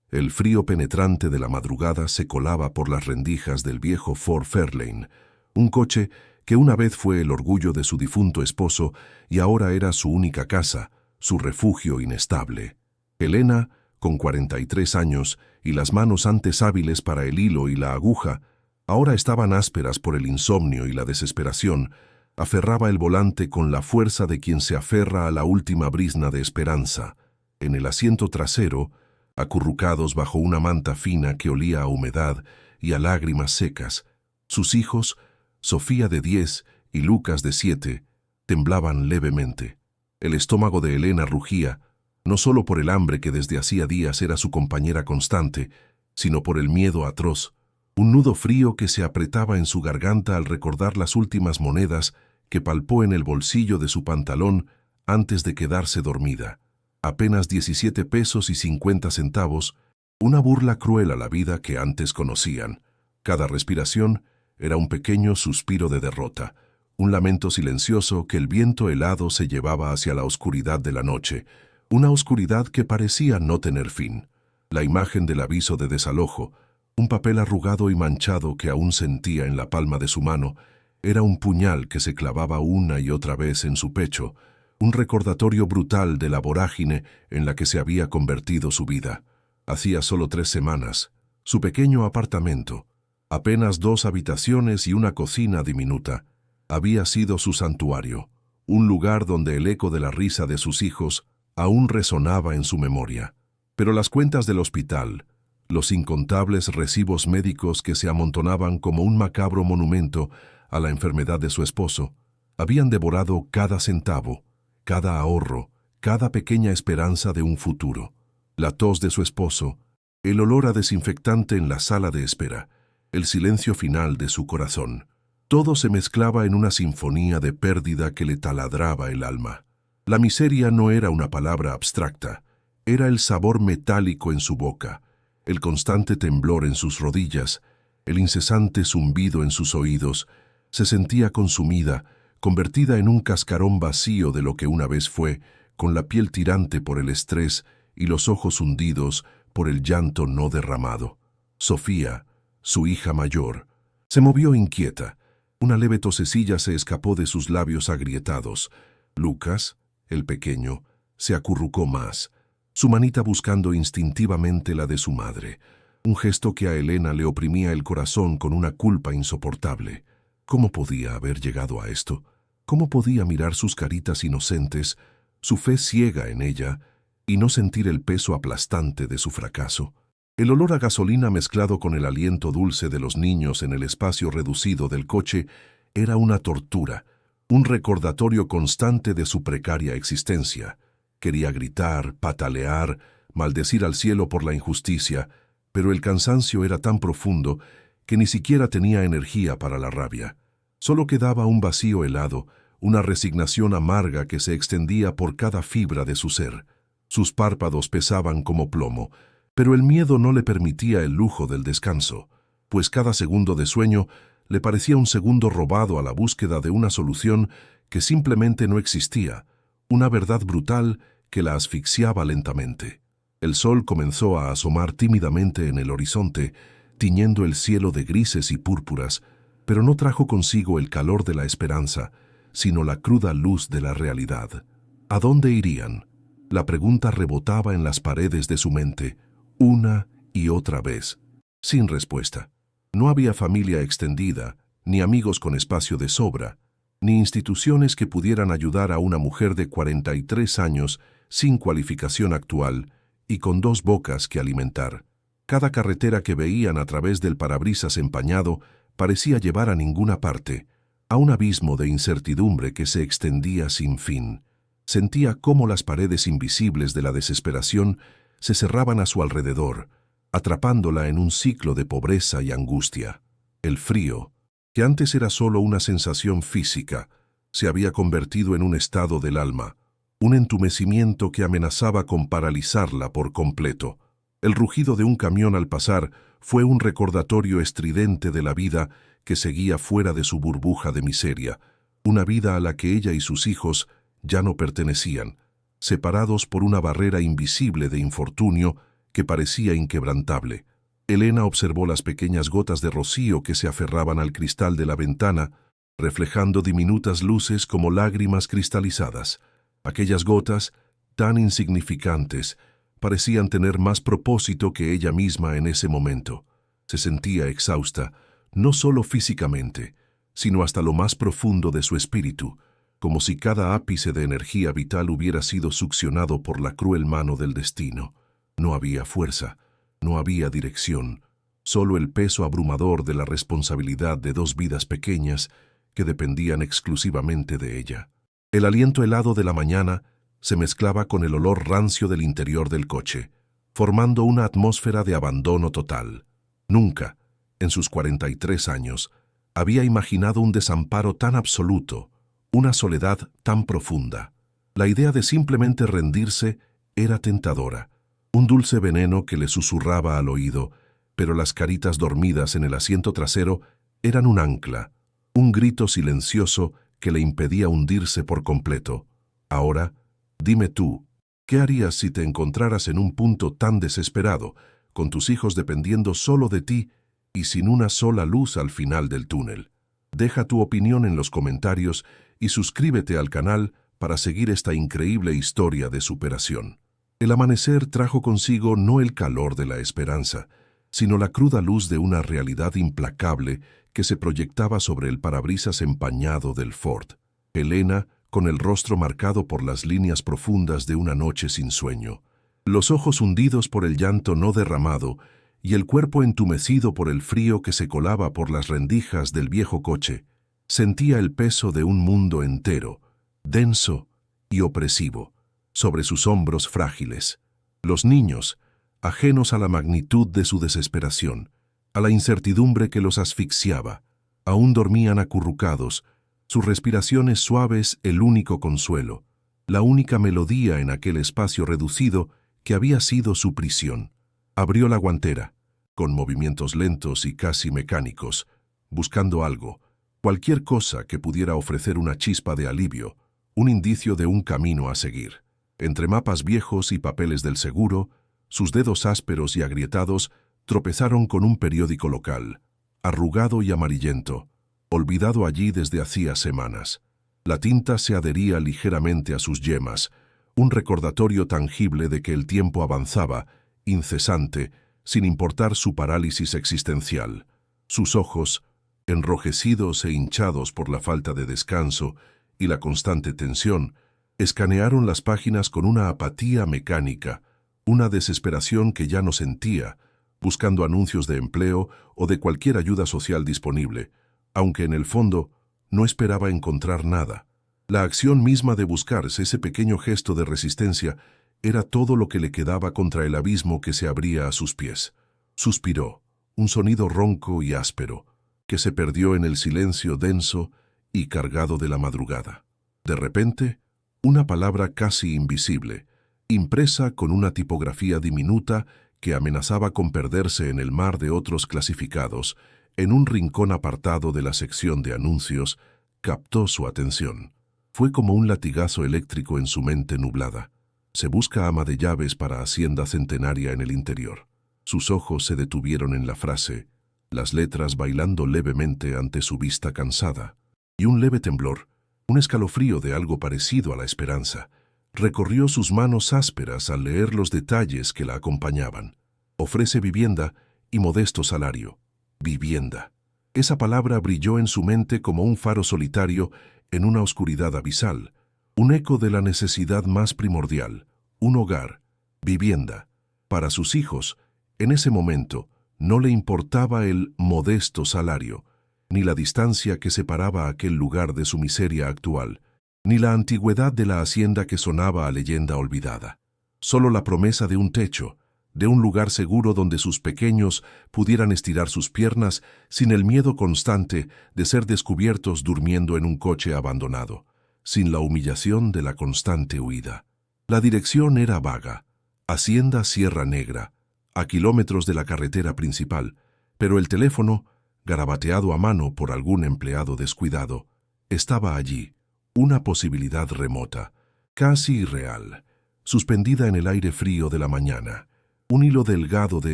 El frío penetrante de la madrugada se colaba por las rendijas del viejo Ford Fairlane, un coche que una vez fue el orgullo de su difunto esposo y ahora era su única casa, su refugio inestable. Elena, con 43 años y las manos antes hábiles para el hilo y la aguja, ahora estaban ásperas por el insomnio y la desesperación, aferraba el volante con la fuerza de quien se aferra a la última brizna de esperanza. En el asiento trasero, acurrucados bajo una manta fina que olía a humedad y a lágrimas secas, sus hijos, Sofía de 10 y Lucas de 7, temblaban levemente. El estómago de Elena rugía, no solo por el hambre que desde hacía días era su compañera constante, sino por el miedo atroz, un nudo frío que se apretaba en su garganta al recordar las últimas monedas que palpó en el bolsillo de su pantalón antes de quedarse dormida. Apenas 17 pesos y 50 centavos, una burla cruel a la vida que antes conocían. Cada respiración era un pequeño suspiro de derrota, un lamento silencioso que el viento helado se llevaba hacia la oscuridad de la noche, una oscuridad que parecía no tener fin. La imagen del aviso de desalojo, un papel arrugado y manchado que aún sentía en la palma de su mano, era un puñal que se clavaba una y otra vez en su pecho, un recordatorio brutal de la vorágine en la que se había convertido su vida. Hacía solo 3 semanas, su pequeño apartamento, apenas 2 habitaciones y una cocina diminuta, había sido su santuario, un lugar donde el eco de la risa de sus hijos aún resonaba en su memoria. Pero las cuentas del hospital, los incontables recibos médicos que se amontonaban como un macabro monumento a la enfermedad de su esposo, habían devorado cada centavo, cada ahorro, cada pequeña esperanza de un futuro. La tos de su esposo, el olor a desinfectante en la sala de espera, el silencio final de su corazón. Todo se mezclaba en una sinfonía de pérdida que le taladraba el alma. La miseria no era una palabra abstracta, era el sabor metálico en su boca, el constante temblor en sus rodillas, el incesante zumbido en sus oídos. Se sentía consumida, convertida en un cascarón vacío de lo que una vez fue, con la piel tirante por el estrés y los ojos hundidos por el llanto no derramado. Sofía, su hija mayor, se movió inquieta. Una leve tosecilla se escapó de sus labios agrietados. Lucas, el pequeño, se acurrucó más, su manita buscando instintivamente la de su madre, un gesto que a Elena le oprimía el corazón con una culpa insoportable. ¿Cómo podía haber llegado a esto? ¿Cómo podía mirar sus caritas inocentes, su fe ciega en ella, y no sentir el peso aplastante de su fracaso? El olor a gasolina mezclado con el aliento dulce de los niños en el espacio reducido del coche era una tortura, un recordatorio constante de su precaria existencia. Quería gritar, patalear, maldecir al cielo por la injusticia, pero el cansancio era tan profundo que ni siquiera tenía energía para la rabia. Solo quedaba un vacío helado, una resignación amarga que se extendía por cada fibra de su ser. Sus párpados pesaban como plomo, pero el miedo no le permitía el lujo del descanso, pues cada segundo de sueño le parecía un segundo robado a la búsqueda de una solución que simplemente no existía, una verdad brutal que la asfixiaba lentamente. El sol comenzó a asomar tímidamente en el horizonte, tiñendo el cielo de grises y púrpuras, pero no trajo consigo el calor de la esperanza, sino la cruda luz de la realidad. ¿A dónde irían? La pregunta rebotaba en las paredes de su mente, una y otra vez, sin respuesta. No había familia extendida, ni amigos con espacio de sobra, ni instituciones que pudieran ayudar a una mujer de 43 años sin cualificación actual y con 2 bocas que alimentar. Cada carretera que veían a través del parabrisas empañado parecía llevar a ninguna parte, a un abismo de incertidumbre que se extendía sin fin. Sentía cómo las paredes invisibles de la desesperación se cerraban a su alrededor, atrapándola en un ciclo de pobreza y angustia. El frío, que antes era solo una sensación física, se había convertido en un estado del alma, un entumecimiento que amenazaba con paralizarla por completo. El rugido de un camión al pasar fue un recordatorio estridente de la vida que seguía fuera de su burbuja de miseria, una vida a la que ella y sus hijos ya no pertenecían, separados por una barrera invisible de infortunio que parecía inquebrantable. Elena observó las pequeñas gotas de rocío que se aferraban al cristal de la ventana, reflejando diminutas luces como lágrimas cristalizadas. Aquellas gotas, tan insignificantes, parecían tener más propósito que ella misma en ese momento. Se sentía exhausta, no solo físicamente, sino hasta lo más profundo de su espíritu, como si cada ápice de energía vital hubiera sido succionado por la cruel mano del destino. No había fuerza, no había dirección, solo el peso abrumador de la responsabilidad de dos vidas pequeñas que dependían exclusivamente de ella. El aliento helado de la mañana se mezclaba con el olor rancio del interior del coche, formando una atmósfera de abandono total. Nunca, en sus 43 años, había imaginado un desamparo tan absoluto, una soledad tan profunda. La idea de simplemente rendirse era tentadora, un dulce veneno que le susurraba al oído, pero las caritas dormidas en el asiento trasero eran un ancla, un grito silencioso que le impedía hundirse por completo. Ahora, dime tú, ¿qué harías si te encontraras en un punto tan desesperado, con tus hijos dependiendo solo de ti y sin una sola luz al final del túnel? Deja tu opinión en los comentarios y suscríbete al canal para seguir esta increíble historia de superación. El amanecer trajo consigo no el calor de la esperanza, sino la cruda luz de una realidad implacable que se proyectaba sobre el parabrisas empañado del Ford. Elena, con el rostro marcado por las líneas profundas de una noche sin sueño, los ojos hundidos por el llanto no derramado y el cuerpo entumecido por el frío que se colaba por las rendijas del viejo coche, sentía el peso de un mundo entero, denso y opresivo, sobre sus hombros frágiles. Los niños, ajenos a la magnitud de su desesperación, a la incertidumbre que los asfixiaba, aún dormían acurrucados, sus respiraciones suaves el único consuelo, la única melodía en aquel espacio reducido que había sido su prisión. Abrió la guantera, con movimientos lentos y casi mecánicos, buscando algo, cualquier cosa que pudiera ofrecer una chispa de alivio, un indicio de un camino a seguir. Entre mapas viejos y papeles del seguro, sus dedos ásperos y agrietados tropezaron con un periódico local, arrugado y amarillento, olvidado allí desde hacía semanas. La tinta se adhería ligeramente a sus yemas, un recordatorio tangible de que el tiempo avanzaba, incesante, sin importar su parálisis existencial. Sus ojos, enrojecidos e hinchados por la falta de descanso y la constante tensión, escanearon las páginas con una apatía mecánica, una desesperación que ya no sentía, buscando anuncios de empleo o de cualquier ayuda social disponible, aunque en el fondo no esperaba encontrar nada. La acción misma de buscarse ese pequeño gesto de resistencia era todo lo que le quedaba contra el abismo que se abría a sus pies. Suspiró, un sonido ronco y áspero, que se perdió en el silencio denso y cargado de la madrugada. De repente, una palabra casi invisible, impresa con una tipografía diminuta que amenazaba con perderse en el mar de otros clasificados, en un rincón apartado de la sección de anuncios, captó su atención. Fue como un latigazo eléctrico en su mente nublada. Se busca ama de llaves para Hacienda Centenaria en el interior. Sus ojos se detuvieron en la frase, las letras bailando levemente ante su vista cansada, y un leve temblor, un escalofrío de algo parecido a la esperanza, recorrió sus manos ásperas al leer los detalles que la acompañaban. Ofrece vivienda y modesto salario. Vivienda. Esa palabra brilló en su mente como un faro solitario en una oscuridad abisal, un eco de la necesidad más primordial, un hogar, vivienda. Para sus hijos, en ese momento, no le importaba el modesto salario, ni la distancia que separaba aquel lugar de su miseria actual, ni la antigüedad de la hacienda que sonaba a leyenda olvidada. Solo la promesa de un techo, de un lugar seguro donde sus pequeños pudieran estirar sus piernas sin el miedo constante de ser descubiertos durmiendo en un coche abandonado, sin la humillación de la constante huida. La dirección era vaga, Hacienda Sierra Negra, a kilómetros de la carretera principal, pero el teléfono, garabateado a mano por algún empleado descuidado, estaba allí, una posibilidad remota, casi irreal, suspendida en el aire frío de la mañana, Un hilo delgado de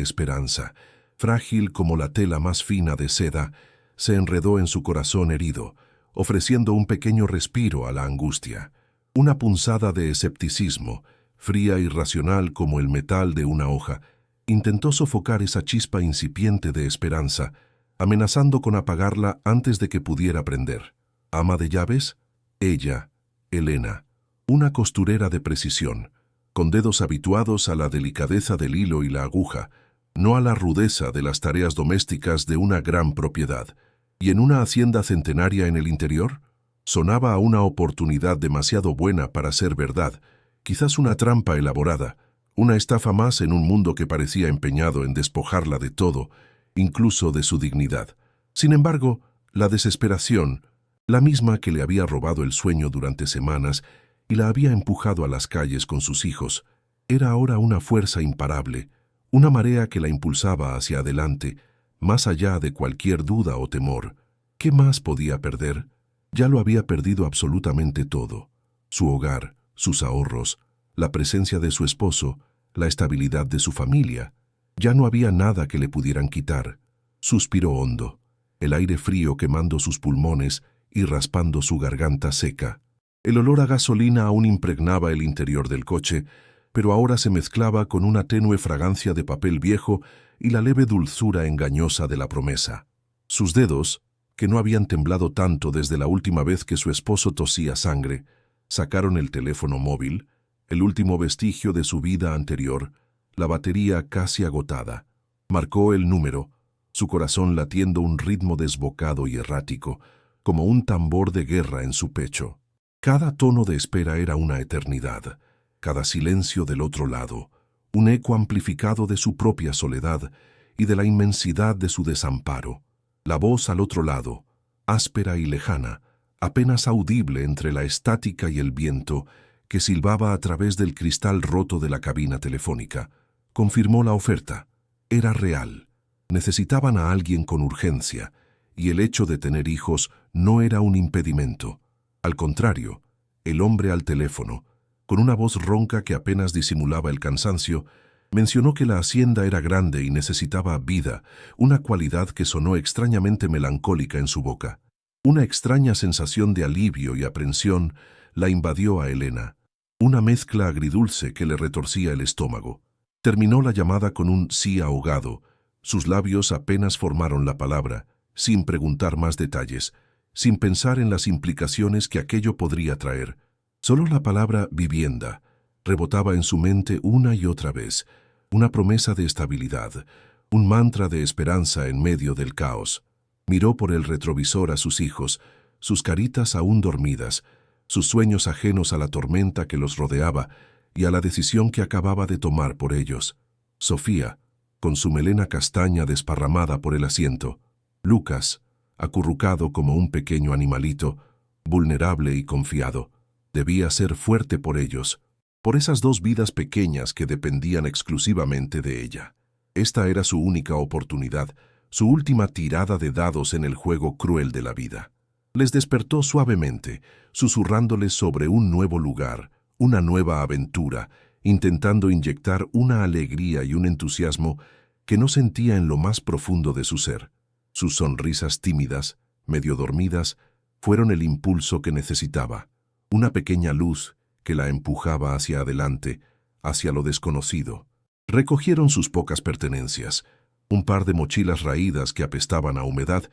esperanza, frágil como la tela más fina de seda, se enredó en su corazón herido, ofreciendo un pequeño respiro a la angustia. Una punzada de escepticismo, fría y racional como el metal de una hoja, intentó sofocar esa chispa incipiente de esperanza, amenazando con apagarla antes de que pudiera prender. ¿Ama de llaves? Ella, Elena, una costurera de precisión, con dedos habituados a la delicadeza del hilo y la aguja, no a la rudeza de las tareas domésticas de una gran propiedad. ¿Y en una hacienda centenaria en el interior? Sonaba a una oportunidad demasiado buena para ser verdad, quizás una trampa elaborada, una estafa más en un mundo que parecía empeñado en despojarla de todo, incluso de su dignidad. Sin embargo, la desesperación, la misma que le había robado el sueño durante semanas y la había empujado a las calles con sus hijos, era ahora una fuerza imparable, una marea que la impulsaba hacia adelante, más allá de cualquier duda o temor. ¿Qué más podía perder? Ya lo había perdido absolutamente todo. Su hogar, sus ahorros, la presencia de su esposo, la estabilidad de su familia. Ya no había nada que le pudieran quitar. Suspiró hondo, el aire frío quemando sus pulmones y raspando su garganta seca. El olor a gasolina aún impregnaba el interior del coche, pero ahora se mezclaba con una tenue fragancia de papel viejo y la leve dulzura engañosa de la promesa. Sus dedos, que no habían temblado tanto desde la última vez que su esposo tosía sangre, sacaron el teléfono móvil, el último vestigio de su vida anterior, la batería casi agotada. Marcó el número, su corazón latiendo un ritmo desbocado y errático, como un tambor de guerra en su pecho. Cada tono de espera era una eternidad, cada silencio del otro lado, un eco amplificado de su propia soledad y de la inmensidad de su desamparo. La voz al otro lado, áspera y lejana, apenas audible entre la estática y el viento, que silbaba a través del cristal roto de la cabina telefónica, confirmó la oferta. Era real. Necesitaban a alguien con urgencia, y el hecho de tener hijos no era un impedimento. Al contrario, el hombre al teléfono, con una voz ronca que apenas disimulaba el cansancio, mencionó que la hacienda era grande y necesitaba vida, una cualidad que sonó extrañamente melancólica en su boca. Una extraña sensación de alivio y aprensión la invadió a Elena, una mezcla agridulce que le retorcía el estómago. Terminó la llamada con un sí ahogado. Sus labios apenas formaron la palabra, sin preguntar más detalles, sin pensar en las implicaciones que aquello podría traer. Solo la palabra vivienda rebotaba en su mente una y otra vez, una promesa de estabilidad, un mantra de esperanza en medio del caos. Miró por el retrovisor a sus hijos, sus caritas aún dormidas, sus sueños ajenos a la tormenta que los rodeaba y a la decisión que acababa de tomar por ellos. Sofía, con su melena castaña desparramada por el asiento. Lucas, acurrucado como un pequeño animalito, vulnerable y confiado. Debía ser fuerte por ellos, por esas dos vidas pequeñas que dependían exclusivamente de ella. Esta era su única oportunidad, su última tirada de dados en el juego cruel de la vida. Les despertó suavemente, susurrándoles sobre un nuevo lugar, una nueva aventura, intentando inyectar una alegría y un entusiasmo que no sentía en lo más profundo de su ser. Sus sonrisas tímidas, medio dormidas, fueron el impulso que necesitaba, una pequeña luz que la empujaba hacia adelante, hacia lo desconocido. Recogieron sus pocas pertenencias, un par de mochilas raídas que apestaban a humedad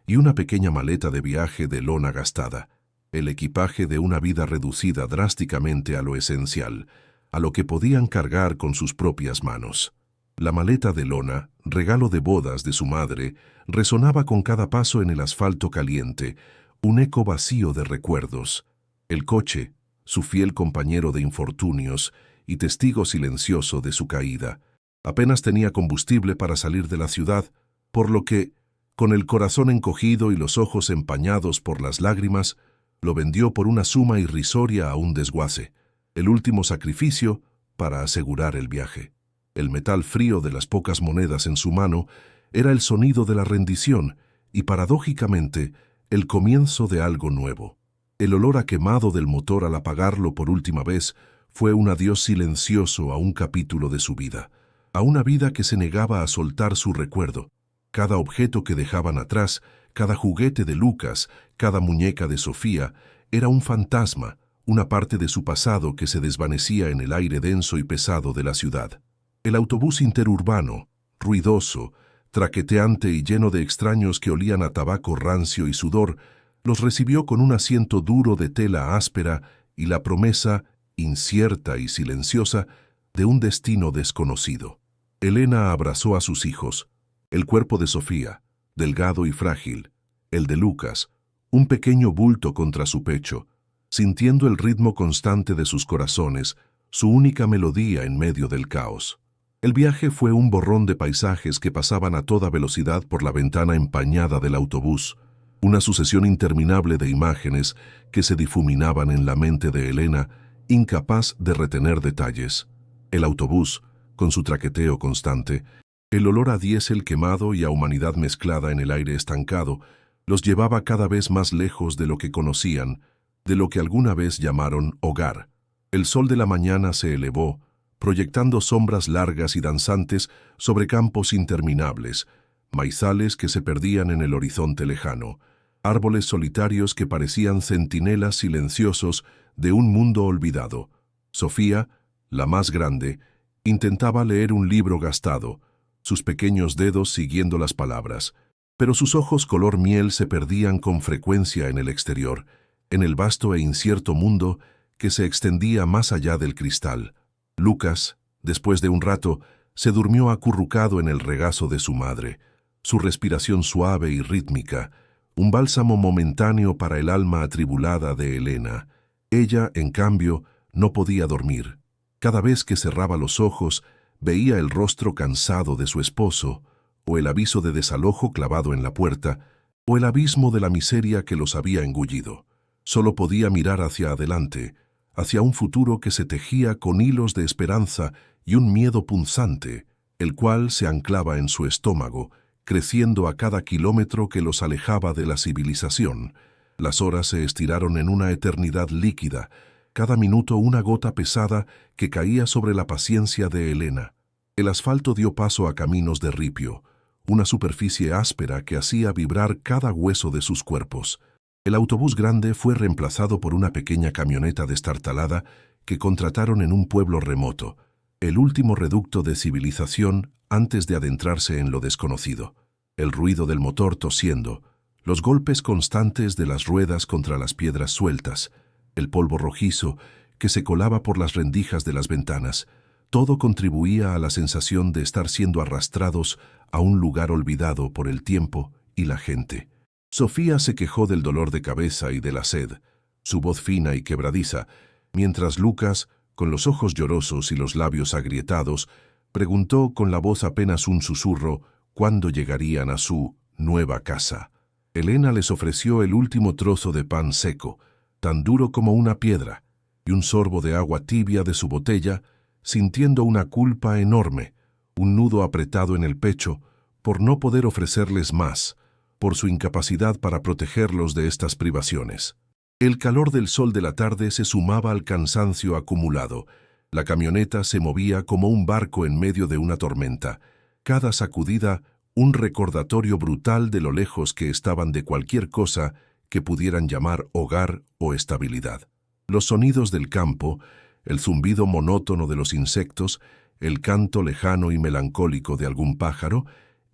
y una pequeña maleta de viaje de lona gastada, el equipaje de una vida reducida drásticamente a lo esencial, a lo que podían cargar con sus propias manos. La maleta de lona, regalo de bodas de su madre, resonaba con cada paso en el asfalto caliente, un eco vacío de recuerdos. El coche, su fiel compañero de infortunios y testigo silencioso de su caída, apenas tenía combustible para salir de la ciudad, por lo que, con el corazón encogido y los ojos empañados por las lágrimas, lo vendió por una suma irrisoria a un desguace, el último sacrificio para asegurar el viaje. El metal frío de las pocas monedas en su mano era el sonido de la rendición y, paradójicamente, el comienzo de algo nuevo. El olor a quemado del motor al apagarlo por última vez fue un adiós silencioso a un capítulo de su vida, a una vida que se negaba a soltar su recuerdo. Cada objeto que dejaban atrás, cada juguete de Lucas, cada muñeca de Sofía, era un fantasma, una parte de su pasado que se desvanecía en el aire denso y pesado de la ciudad. El autobús interurbano, ruidoso, traqueteante y lleno de extraños que olían a tabaco rancio y sudor, los recibió con un asiento duro de tela áspera y la promesa, incierta y silenciosa, de un destino desconocido. Elena abrazó a sus hijos, el cuerpo de Sofía, delgado y frágil, el de Lucas, un pequeño bulto contra su pecho, sintiendo el ritmo constante de sus corazones, su única melodía en medio del caos. El viaje fue un borrón de paisajes que pasaban a toda velocidad por la ventana empañada del autobús, una sucesión interminable de imágenes que se difuminaban en la mente de Elena, incapaz de retener detalles. El autobús, con su traqueteo constante, el olor a diésel quemado y a humanidad mezclada en el aire estancado, los llevaba cada vez más lejos de lo que conocían, de lo que alguna vez llamaron hogar. El sol de la mañana se elevó, proyectando sombras largas y danzantes sobre campos interminables, maizales que se perdían en el horizonte lejano, árboles solitarios que parecían centinelas silenciosos de un mundo olvidado. Sofía, la más grande, intentaba leer un libro gastado, sus pequeños dedos siguiendo las palabras, pero sus ojos color miel se perdían con frecuencia en el exterior, en el vasto e incierto mundo que se extendía más allá del cristal. Lucas, después de un rato, se durmió acurrucado en el regazo de su madre, su respiración suave y rítmica, un bálsamo momentáneo para el alma atribulada de Elena. Ella, en cambio, no podía dormir. Cada vez que cerraba los ojos, veía el rostro cansado de su esposo, o el aviso de desalojo clavado en la puerta, o el abismo de la miseria que los había engullido. Solo podía mirar hacia adelante, hacia un futuro que se tejía con hilos de esperanza y un miedo punzante, el cual se anclaba en su estómago, creciendo a cada kilómetro que los alejaba de la civilización. Las horas se estiraron en una eternidad líquida, cada minuto una gota pesada que caía sobre la paciencia de Elena. El asfalto dio paso a caminos de ripio, una superficie áspera que hacía vibrar cada hueso de sus cuerpos. El autobús grande fue reemplazado por una pequeña camioneta destartalada que contrataron en un pueblo remoto, el último reducto de civilización antes de adentrarse en lo desconocido. El ruido del motor tosiendo, los golpes constantes de las ruedas contra las piedras sueltas, el polvo rojizo que se colaba por las rendijas de las ventanas, todo contribuía a la sensación de estar siendo arrastrados a un lugar olvidado por el tiempo y la gente. Sofía se quejó del dolor de cabeza y de la sed, su voz fina y quebradiza, mientras Lucas, con los ojos llorosos y los labios agrietados, preguntó con la voz apenas un susurro cuándo llegarían a su nueva casa. Elena les ofreció el último trozo de pan seco, tan duro como una piedra, y un sorbo de agua tibia de su botella, sintiendo una culpa enorme, un nudo apretado en el pecho, por no poder ofrecerles más, por su incapacidad para protegerlos de estas privaciones. El calor del sol de la tarde se sumaba al cansancio acumulado. La camioneta se movía como un barco en medio de una tormenta. Cada sacudida, un recordatorio brutal de lo lejos que estaban de cualquier cosa que pudieran llamar hogar o estabilidad. Los sonidos del campo, el zumbido monótono de los insectos, el canto lejano y melancólico de algún pájaro,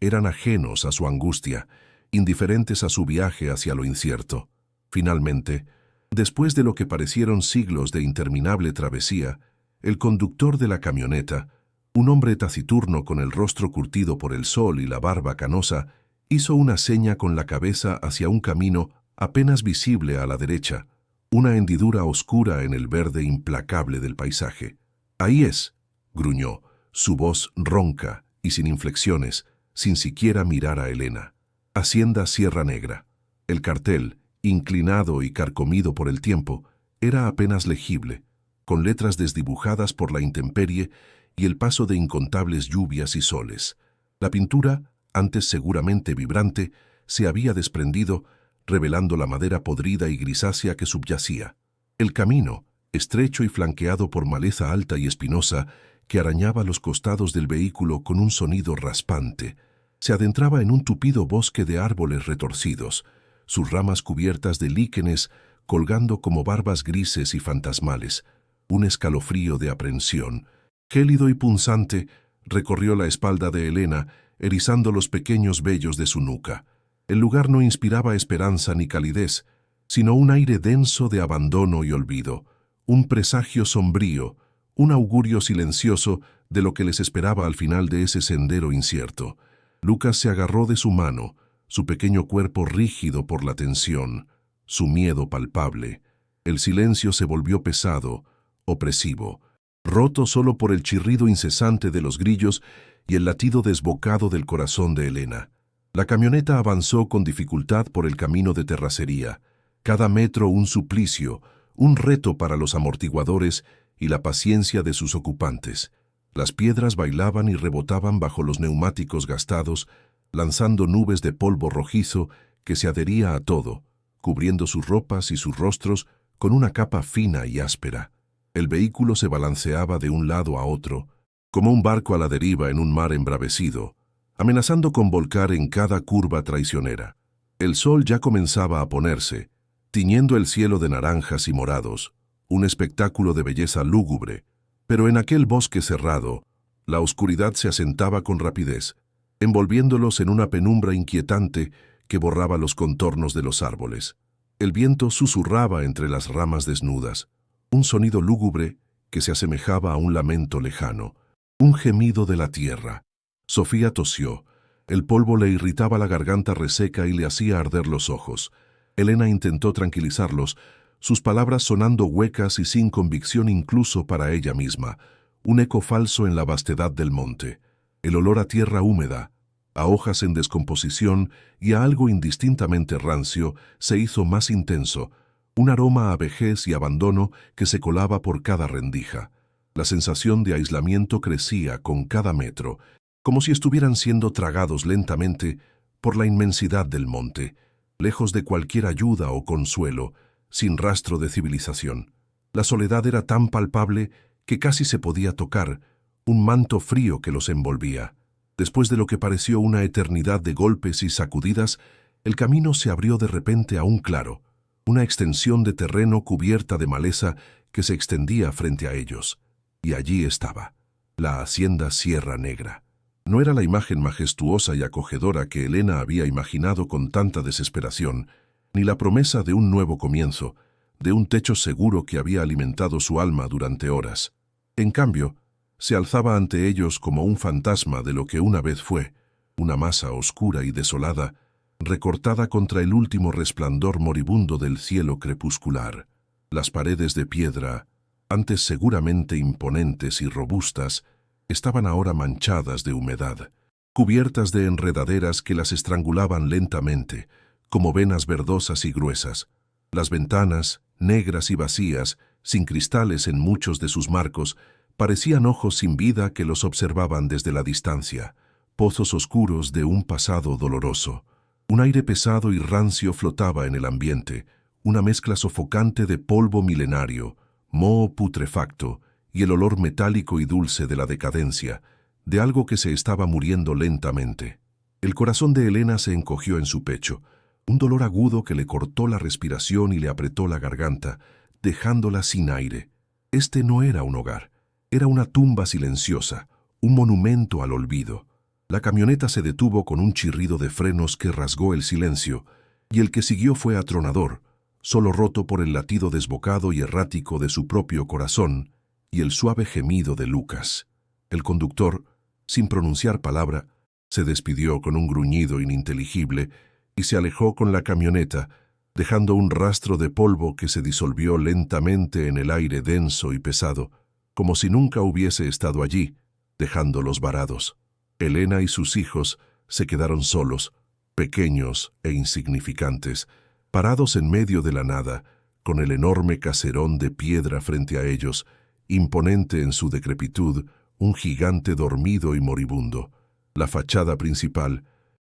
eran ajenos a su angustia, indiferentes a su viaje hacia lo incierto. Finalmente, después de lo que parecieron siglos de interminable travesía, el conductor de la camioneta, un hombre taciturno con el rostro curtido por el sol y la barba canosa, hizo una seña con la cabeza hacia un camino apenas visible a la derecha, una hendidura oscura en el verde implacable del paisaje. «Ahí es», gruñó, su voz ronca y sin inflexiones, sin siquiera mirar a Elena. Hacienda Sierra Negra. El cartel, inclinado y carcomido por el tiempo, era apenas legible, con letras desdibujadas por la intemperie y el paso de incontables lluvias y soles. La pintura, antes seguramente vibrante, se había desprendido, revelando la madera podrida y grisácea que subyacía. El camino, estrecho y flanqueado por maleza alta y espinosa, que arañaba los costados del vehículo con un sonido raspante. Se adentraba en un tupido bosque de árboles retorcidos, sus ramas cubiertas de líquenes colgando como barbas grises y fantasmales. Un escalofrío de aprensión, gélido y punzante, recorrió la espalda de Elena, erizando los pequeños vellos de su nuca. El lugar no inspiraba esperanza ni calidez, sino un aire denso de abandono y olvido, un presagio sombrío, un augurio silencioso de lo que les esperaba al final de ese sendero incierto. Lucas se agarró de su mano, su pequeño cuerpo rígido por la tensión, su miedo palpable. El silencio se volvió pesado, opresivo, roto solo por el chirrido incesante de los grillos y el latido desbocado del corazón de Elena. La camioneta avanzó con dificultad por el camino de terracería, cada metro un suplicio, un reto para los amortiguadores y la paciencia de sus ocupantes. Las piedras bailaban y rebotaban bajo los neumáticos gastados, lanzando nubes de polvo rojizo que se adhería a todo, cubriendo sus ropas y sus rostros con una capa fina y áspera. El vehículo se balanceaba de un lado a otro, como un barco a la deriva en un mar embravecido, amenazando con volcar en cada curva traicionera. El sol ya comenzaba a ponerse, tiñendo el cielo de naranjas y morados, un espectáculo de belleza lúgubre, pero en aquel bosque cerrado, la oscuridad se asentaba con rapidez, envolviéndolos en una penumbra inquietante que borraba los contornos de los árboles. El viento susurraba entre las ramas desnudas, un sonido lúgubre que se asemejaba a un lamento lejano, un gemido de la tierra. Sofía tosió. El polvo le irritaba la garganta reseca y le hacía arder los ojos. Elena intentó tranquilizarlos, sus palabras sonando huecas y sin convicción incluso para ella misma, un eco falso en la vastedad del monte. El olor a tierra húmeda, a hojas en descomposición y a algo indistintamente rancio se hizo más intenso, un aroma a vejez y abandono que se colaba por cada rendija. La sensación de aislamiento crecía con cada metro, como si estuvieran siendo tragados lentamente por la inmensidad del monte, lejos de cualquier ayuda o consuelo, sin rastro de civilización. La soledad era tan palpable que casi se podía tocar, un manto frío que los envolvía. Después de lo que pareció una eternidad de golpes y sacudidas, el camino se abrió de repente a un claro, una extensión de terreno cubierta de maleza que se extendía frente a ellos. Y allí estaba, la hacienda Sierra Negra. No era la imagen majestuosa y acogedora que Elena había imaginado con tanta desesperación, ni la promesa de un nuevo comienzo, de un techo seguro que había alimentado su alma durante horas. En cambio, se alzaba ante ellos como un fantasma de lo que una vez fue, una masa oscura y desolada, recortada contra el último resplandor moribundo del cielo crepuscular. Las paredes de piedra, antes seguramente imponentes y robustas, estaban ahora manchadas de humedad, cubiertas de enredaderas que las estrangulaban lentamente, como venas verdosas y gruesas. Las ventanas, negras y vacías, sin cristales en muchos de sus marcos, parecían ojos sin vida que los observaban desde la distancia, pozos oscuros de un pasado doloroso. Un aire pesado y rancio flotaba en el ambiente, una mezcla sofocante de polvo milenario, moho putrefacto y el olor metálico y dulce de la decadencia, de algo que se estaba muriendo lentamente. El corazón de Elena se encogió en su pecho, un dolor agudo que le cortó la respiración y le apretó la garganta, dejándola sin aire. Este no era un hogar. Era una tumba silenciosa, un monumento al olvido. La camioneta se detuvo con un chirrido de frenos que rasgó el silencio, y el que siguió fue atronador, solo roto por el latido desbocado y errático de su propio corazón y el suave gemido de Lucas. El conductor, sin pronunciar palabra, se despidió con un gruñido ininteligible y se alejó con la camioneta, dejando un rastro de polvo que se disolvió lentamente en el aire denso y pesado, como si nunca hubiese estado allí, dejándolos varados. Elena y sus hijos se quedaron solos, pequeños e insignificantes, parados en medio de la nada, con el enorme caserón de piedra frente a ellos, imponente en su decrepitud, un gigante dormido y moribundo. La fachada principal,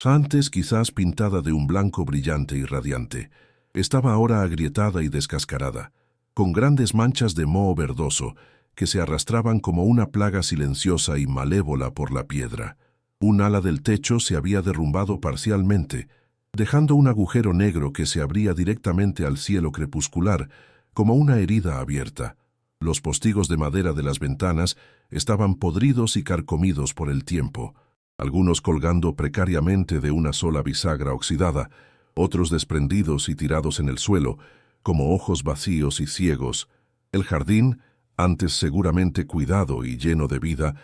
antes quizás pintada de un blanco brillante y radiante, estaba ahora agrietada y descascarada, con grandes manchas de moho verdoso que se arrastraban como una plaga silenciosa y malévola por la piedra. Un ala del techo se había derrumbado parcialmente, dejando un agujero negro que se abría directamente al cielo crepuscular, como una herida abierta. Los postigos de madera de las ventanas estaban podridos y carcomidos por el tiempo, algunos colgando precariamente de una sola bisagra oxidada, otros desprendidos y tirados en el suelo, como ojos vacíos y ciegos. El jardín, antes seguramente cuidado y lleno de vida,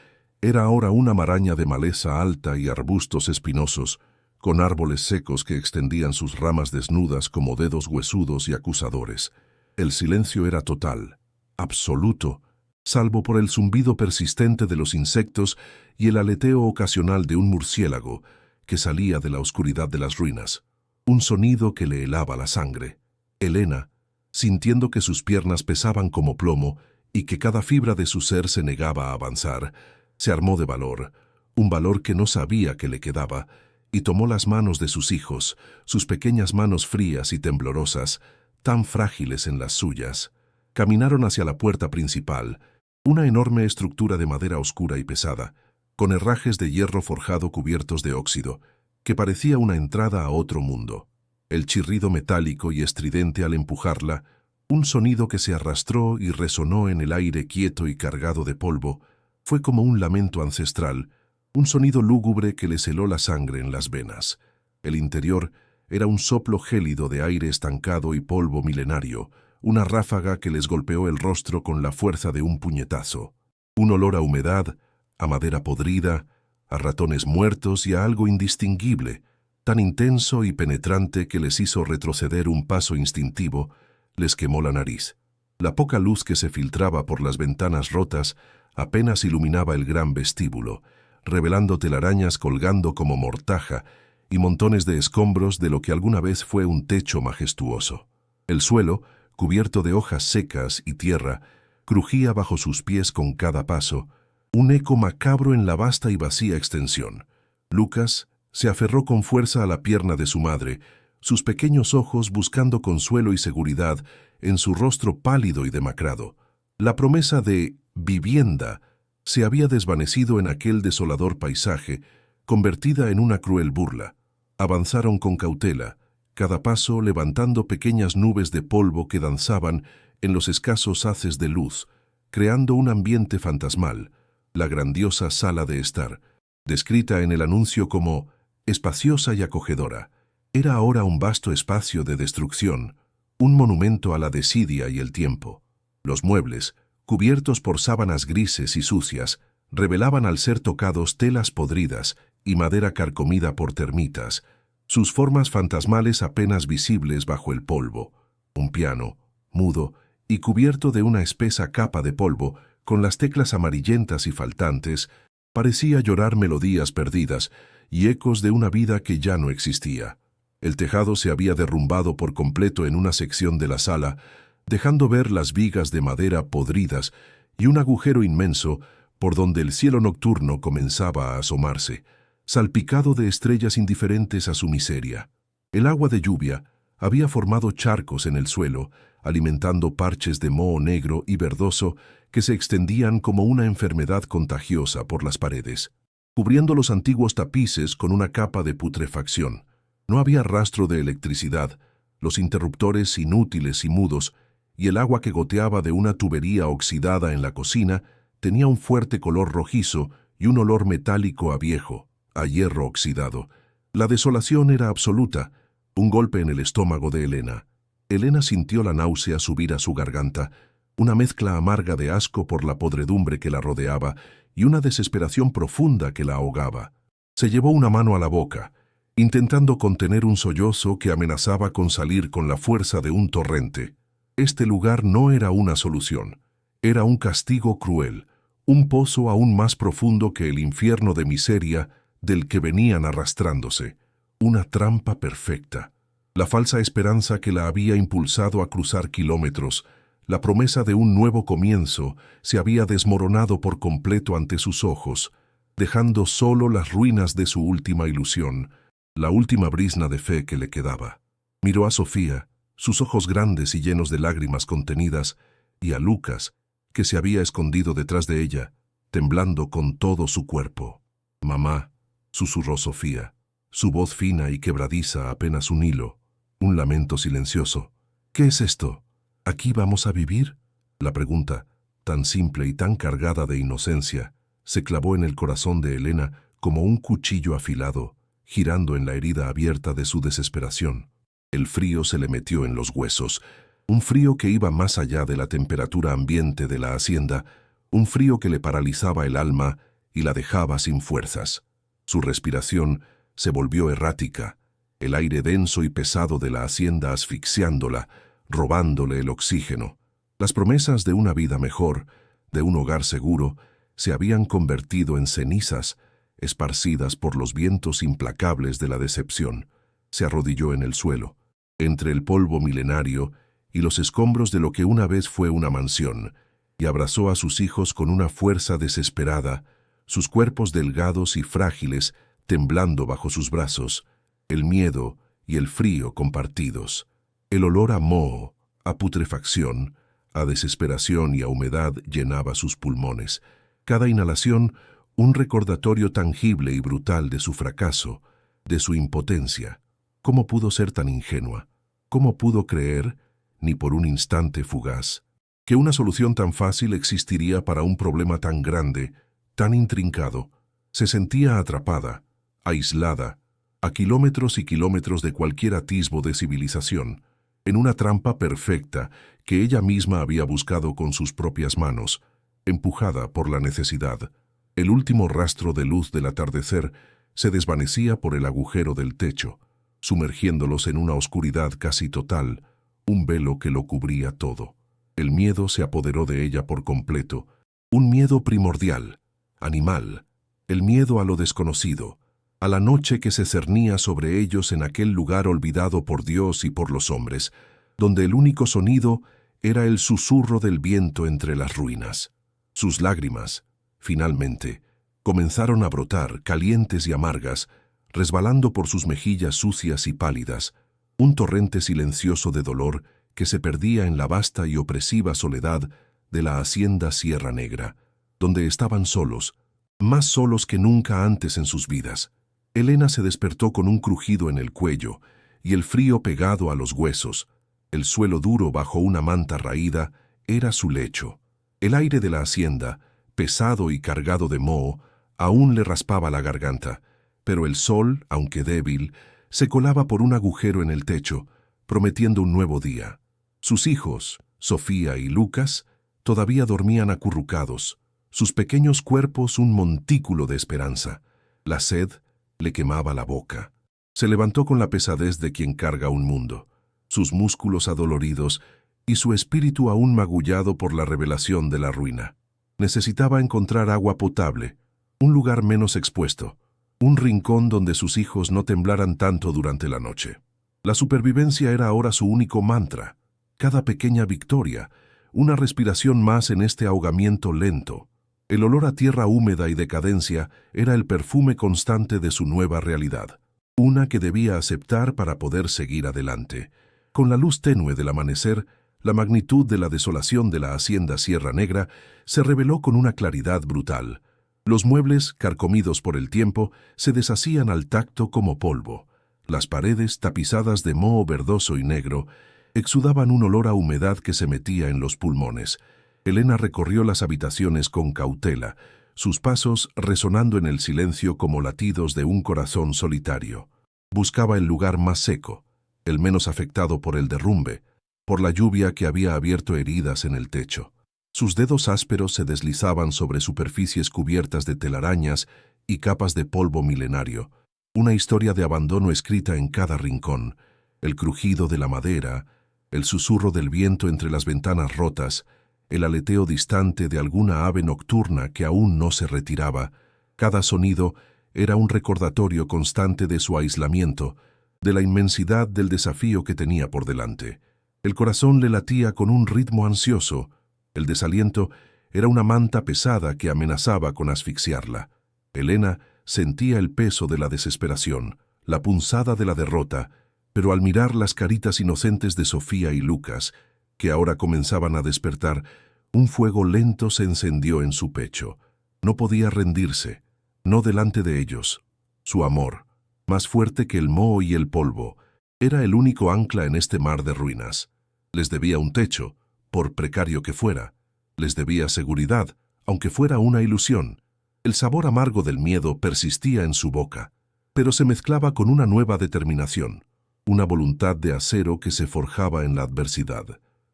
era ahora una maraña de maleza alta y arbustos espinosos, con árboles secos que extendían sus ramas desnudas como dedos huesudos y acusadores. El silencio era total, absoluto, salvo por el zumbido persistente de los insectos y el aleteo ocasional de un murciélago que salía de la oscuridad de las ruinas, un sonido que le helaba la sangre. Elena, sintiendo que sus piernas pesaban como plomo y que cada fibra de su ser se negaba a avanzar, se armó de valor, un valor que no sabía que le quedaba, y tomó las manos de sus hijos, sus pequeñas manos frías y temblorosas, tan frágiles en las suyas. Caminaron hacia la puerta principal, una enorme estructura de madera oscura y pesada, con herrajes de hierro forjado cubiertos de óxido, que parecía una entrada a otro mundo. El chirrido metálico y estridente al empujarla, un sonido que se arrastró y resonó en el aire quieto y cargado de polvo, fue como un lamento ancestral, un sonido lúgubre que les heló la sangre en las venas. El interior era un soplo gélido de aire estancado y polvo milenario, una ráfaga que les golpeó el rostro con la fuerza de un puñetazo. Un olor a humedad, a madera podrida, a ratones muertos y a algo indistinguible, tan intenso y penetrante que les hizo retroceder un paso instintivo, les quemó la nariz. La poca luz que se filtraba por las ventanas rotas apenas iluminaba el gran vestíbulo, revelando telarañas colgando como mortaja y montones de escombros de lo que alguna vez fue un techo majestuoso. El suelo, cubierto de hojas secas y tierra, crujía bajo sus pies con cada paso, un eco macabro en la vasta y vacía extensión. Lucas se aferró con fuerza a la pierna de su madre, sus pequeños ojos buscando consuelo y seguridad en su rostro pálido y demacrado. La promesa de vivienda se había desvanecido en aquel desolador paisaje, convertida en una cruel burla. Avanzaron con cautela, cada paso levantando pequeñas nubes de polvo que danzaban en los escasos haces de luz, creando un ambiente fantasmal, la grandiosa sala de estar, descrita en el anuncio como espaciosa y acogedora. Era ahora un vasto espacio de destrucción, un monumento a la desidia y el tiempo. Los muebles, cubiertos por sábanas grises y sucias, revelaban al ser tocados telas podridas y madera carcomida por termitas, sus formas fantasmales apenas visibles bajo el polvo. Un piano, mudo y cubierto de una espesa capa de polvo, con las teclas amarillentas y faltantes, parecía llorar melodías perdidas y ecos de una vida que ya no existía. El tejado se había derrumbado por completo en una sección de la sala, dejando ver las vigas de madera podridas y un agujero inmenso por donde el cielo nocturno comenzaba a asomarse, salpicado de estrellas indiferentes a su miseria. El agua de lluvia había formado charcos en el suelo, alimentando parches de moho negro y verdoso que se extendían como una enfermedad contagiosa por las paredes, cubriendo los antiguos tapices con una capa de putrefacción. No había rastro de electricidad, los interruptores inútiles y mudos, y el agua que goteaba de una tubería oxidada en la cocina tenía un fuerte color rojizo y un olor metálico a viejo, a hierro oxidado. La desolación era absoluta, un golpe en el estómago de Elena. Elena sintió la náusea subir a su garganta, una mezcla amarga de asco por la podredumbre que la rodeaba y una desesperación profunda que la ahogaba. Se llevó una mano a la boca, intentando contener un sollozo que amenazaba con salir con la fuerza de un torrente. Este lugar no era una solución, era un castigo cruel, un pozo aún más profundo que el infierno de miseria del que venían arrastrándose, una trampa perfecta. La falsa esperanza que la había impulsado a cruzar kilómetros, la promesa de un nuevo comienzo, se había desmoronado por completo ante sus ojos, dejando solo las ruinas de su última ilusión, la última brizna de fe que le quedaba. Miró a Sofía, sus ojos grandes y llenos de lágrimas contenidas, y a Lucas, que se había escondido detrás de ella, temblando con todo su cuerpo. «Mamá», susurró Sofía, su voz fina y quebradiza apenas un hilo, un lamento silencioso. «¿Qué es esto? ¿Aquí vamos a vivir?». La pregunta, tan simple y tan cargada de inocencia, se clavó en el corazón de Elena como un cuchillo afilado, girando en la herida abierta de su desesperación. El frío se le metió en los huesos, un frío que iba más allá de la temperatura ambiente de la hacienda, un frío que le paralizaba el alma y la dejaba sin fuerzas. Su respiración se volvió errática, el aire denso y pesado de la hacienda asfixiándola, robándole el oxígeno. Las promesas de una vida mejor, de un hogar seguro, se habían convertido en cenizas, esparcidas por los vientos implacables de la decepción. Se arrodilló en el suelo, entre el polvo milenario y los escombros de lo que una vez fue una mansión, y abrazó a sus hijos con una fuerza desesperada, sus cuerpos delgados y frágiles temblando bajo sus brazos, el miedo y el frío compartidos. El olor a moho, a putrefacción, a desesperación y a humedad llenaba sus pulmones. Cada inhalación, un recordatorio tangible y brutal de su fracaso, de su impotencia. ¿Cómo pudo ser tan ingenua? ¿Cómo pudo creer, ni por un instante fugaz, que una solución tan fácil existiría para un problema tan grande, tan intrincado? Se sentía atrapada, aislada, a kilómetros y kilómetros de cualquier atisbo de civilización, en una trampa perfecta que ella misma había buscado con sus propias manos, empujada por la necesidad. El último rastro de luz del atardecer se desvanecía por el agujero del techo, sumergiéndolos en una oscuridad casi total, un velo que lo cubría todo. El miedo se apoderó de ella por completo, un miedo primordial, animal, el miedo a lo desconocido, a la noche que se cernía sobre ellos en aquel lugar olvidado por Dios y por los hombres, donde el único sonido era el susurro del viento entre las ruinas. Sus lágrimas, finalmente, comenzaron a brotar, calientes y amargas, resbalando por sus mejillas sucias y pálidas, un torrente silencioso de dolor que se perdía en la vasta y opresiva soledad de la hacienda Sierra Negra, donde estaban solos, más solos que nunca antes en sus vidas. Elena se despertó con un crujido en el cuello y el frío pegado a los huesos. El suelo duro bajo una manta raída era su lecho. El aire de la hacienda, pesado y cargado de moho, aún le raspaba la garganta, pero el sol, aunque débil, se colaba por un agujero en el techo, prometiendo un nuevo día. Sus hijos, Sofía y Lucas, todavía dormían acurrucados, sus pequeños cuerpos un montículo de esperanza. La sed le quemaba la boca. Se levantó con la pesadez de quien carga un mundo, sus músculos adoloridos y su espíritu aún magullado por la revelación de la ruina. Necesitaba encontrar agua potable, un lugar menos expuesto, un rincón donde sus hijos no temblaran tanto durante la noche. La supervivencia era ahora su único mantra, cada pequeña victoria, una respiración más en este ahogamiento lento. El olor a tierra húmeda y decadencia era el perfume constante de su nueva realidad, una que debía aceptar para poder seguir adelante. Con la luz tenue del amanecer, la magnitud de la desolación de la hacienda Sierra Negra se reveló con una claridad brutal. Los muebles, carcomidos por el tiempo, se deshacían al tacto como polvo. Las paredes, tapizadas de moho verdoso y negro, exudaban un olor a humedad que se metía en los pulmones. Elena recorrió las habitaciones con cautela, sus pasos resonando en el silencio como latidos de un corazón solitario. Buscaba el lugar más seco, el menos afectado por el derrumbe, por la lluvia que había abierto heridas en el techo. Sus dedos ásperos se deslizaban sobre superficies cubiertas de telarañas y capas de polvo milenario, una historia de abandono escrita en cada rincón, el crujido de la madera, el susurro del viento entre las ventanas rotas, el aleteo distante de alguna ave nocturna que aún no se retiraba. Cada sonido era un recordatorio constante de su aislamiento, de la inmensidad del desafío que tenía por delante. El corazón le latía con un ritmo ansioso. El desaliento era una manta pesada que amenazaba con asfixiarla. Elena sentía el peso de la desesperación, la punzada de la derrota, pero al mirar las caritas inocentes de Sofía y Lucas, que ahora comenzaban a despertar, Un fuego lento se encendió en su pecho. No podía rendirse, no delante de ellos. Su amor, más fuerte que el moho y el polvo, era el único ancla en este mar de ruinas. Les debía un techo, por precario que fuera. Les debía seguridad, aunque fuera una ilusión. El sabor amargo del miedo persistía en su boca, pero se mezclaba con una nueva determinación, una voluntad de acero que se forjaba en la adversidad.